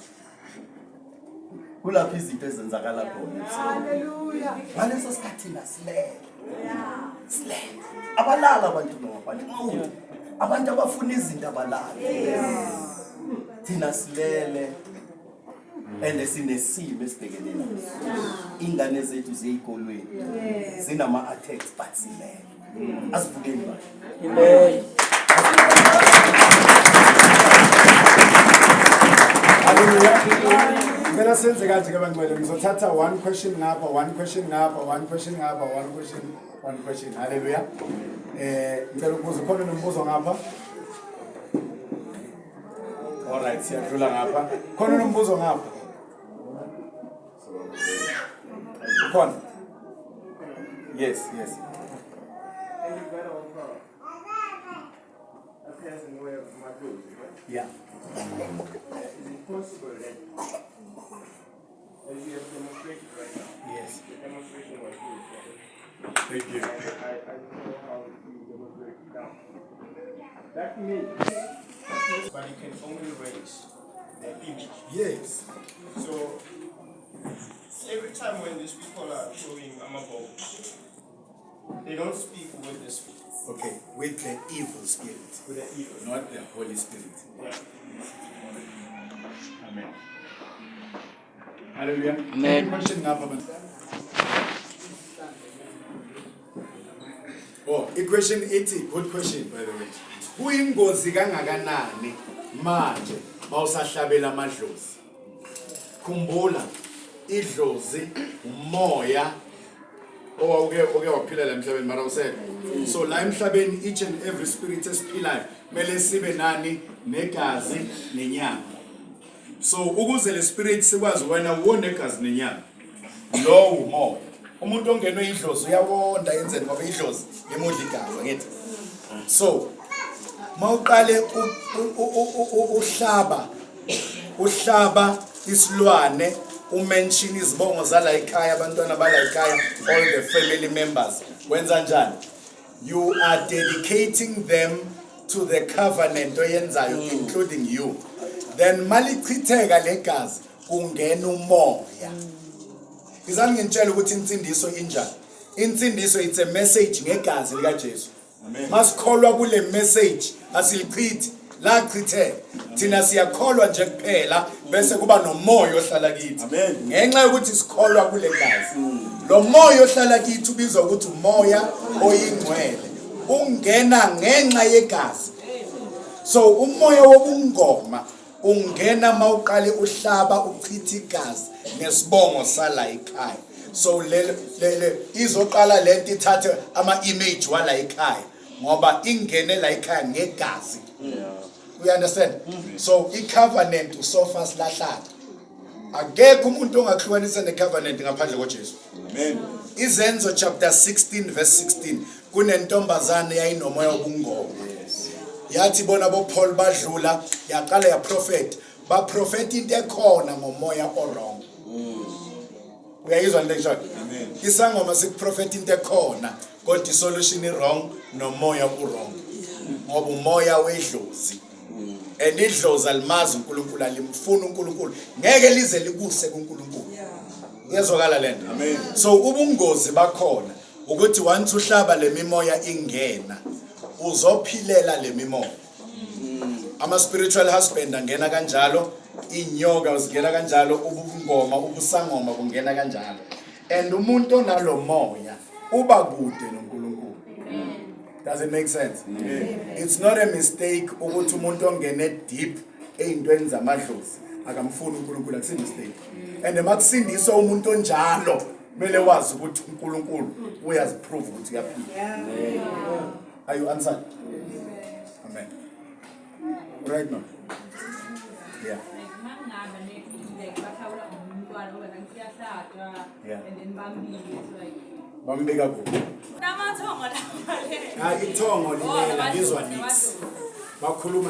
H: kulapho izinto ezenzakala khona. Hallelujah. Ngaleso sikhathi silele. Abalala abantu ngabantu. Abantu abafuna izinto abalala. Thina silele and sinesimo esibhekene naso. Ingane zethu ziyikolweni zinama attacks but silele. Asivukeni ba.
F: Amen.
G: Hallelujah. Ngicela senze kanje ke bangcwele ngizothatha one question ngapha, one question ngapha, one question ngapha, one question. Hallelujah. Ngicela ukubuza khona nombuzo ngapha. All right, siyadlula ngapha. Khona nombuzo ngapha. Khona. Yes. Yeah.
I: Is it possible that, as you have demonstrated right now,
G: Yes.
I: the demonstration was good?
G: Thank you.
I: I don't know how you demonstrate it down. That means, but it can only raise the image.
G: Yes.
I: So, every time when these people are showing Amabo, they don't speak with the spirit.
G: Okay, with the evil spirit,
I: With the evil.
G: not the Holy Spirit.
I: Yeah.
G: Amen. Hallelujah.
F: Amen.
G: Any question ngapha man? Oh, question 80, good question by the way. Kuyingozi kangakanani manje mawusahlabela amadlozi? Khumbula idlozi umoya oke waphila la emhlabeni mara usekho. So la emhlabeni each and every spirit esiphilayo mele sibe nani negazi nenyama. So ukuze le spirit sikwazi wena uwonegazi nenyama. Lo umoya. Umuntu ongenwe idlozi uyawonda yenzeni ngoba idlozi lemodla igazi ngithi. So mawuqale uhlaba isilwane umention izibongo zala ekhaya abantwana bala ekhaya all the family members wenza njani? You are dedicating them to the covenant oyenzayo including you. Then malichitheka legazi kungena umoya. Ngizani ngintshela ukuthi insindiso injani. Insindiso it's a message ngegazi lika Jesu. Amen. Masikholwa kule message asilichithi la chitheka. Thina siyakholwa nje kuphela bese kuba nomoya ohlala kithi. Amen. Ngenxa yokuthi sikholwa kule gazi. Lo moya ohlala kithi ubizwa ukuthi umoya oyingcwele. Ungena ngenxa yegazi. So umoya wobungoma ungena mawuqale uhlaba uchitha igazi nesibongo sala ekhaya. So le izoqala lento ithathe ama image wala ekhaya ngoba ingene la ekhaya ngegazi. You understand? So I covenant usofa silahlala. Akekho umuntu ongahlukanisa ne covenant ngaphandle koJesu. Amen. Izenzo chapter 16 verse 16 kunentombazane yayinomoya wobungoma. Yathi bona bo Paul badlula yaqala ya prophet ba prophet into ekhona ngomoya orong. Uyayizwa le nto? Amen. Isangoma sikuprophet into ekhona kodwa isolution wrong nomoya urong. Ngoba umoya wedlozi. And idlozi alimazi uNkulunkulu alimfuna uNkulunkulu ngeke lize likuse kuNkulunkulu. Uyezwakala lento? Amen. So ubungozi bakhona ukuthi once uhlaba lemimoya ingena uzophilela lemimoya. Ama spiritual husband angena kanjalo, inyoka uzingena kanjalo, ubungoma ubusangoma kungena kanjalo. And umuntu onalo moya uba kude noNkulunkulu. Does it make sense? It's not a mistake ukuthi umuntu ongene deep eyintweni zamadlozi akamfuni uNkulunkulu, akusi mistake. And emakusindiswa umuntu onjalo mele wazi ukuthi uNkulunkulu uyaziprove ukuthi uyaphila. Are you answered? Amen. Right now. Yeah. Yeah. Bambeka kuphi?
E: Namathongo lapha le.
G: Ithongo lilela ngizwa nix. Bakhuluma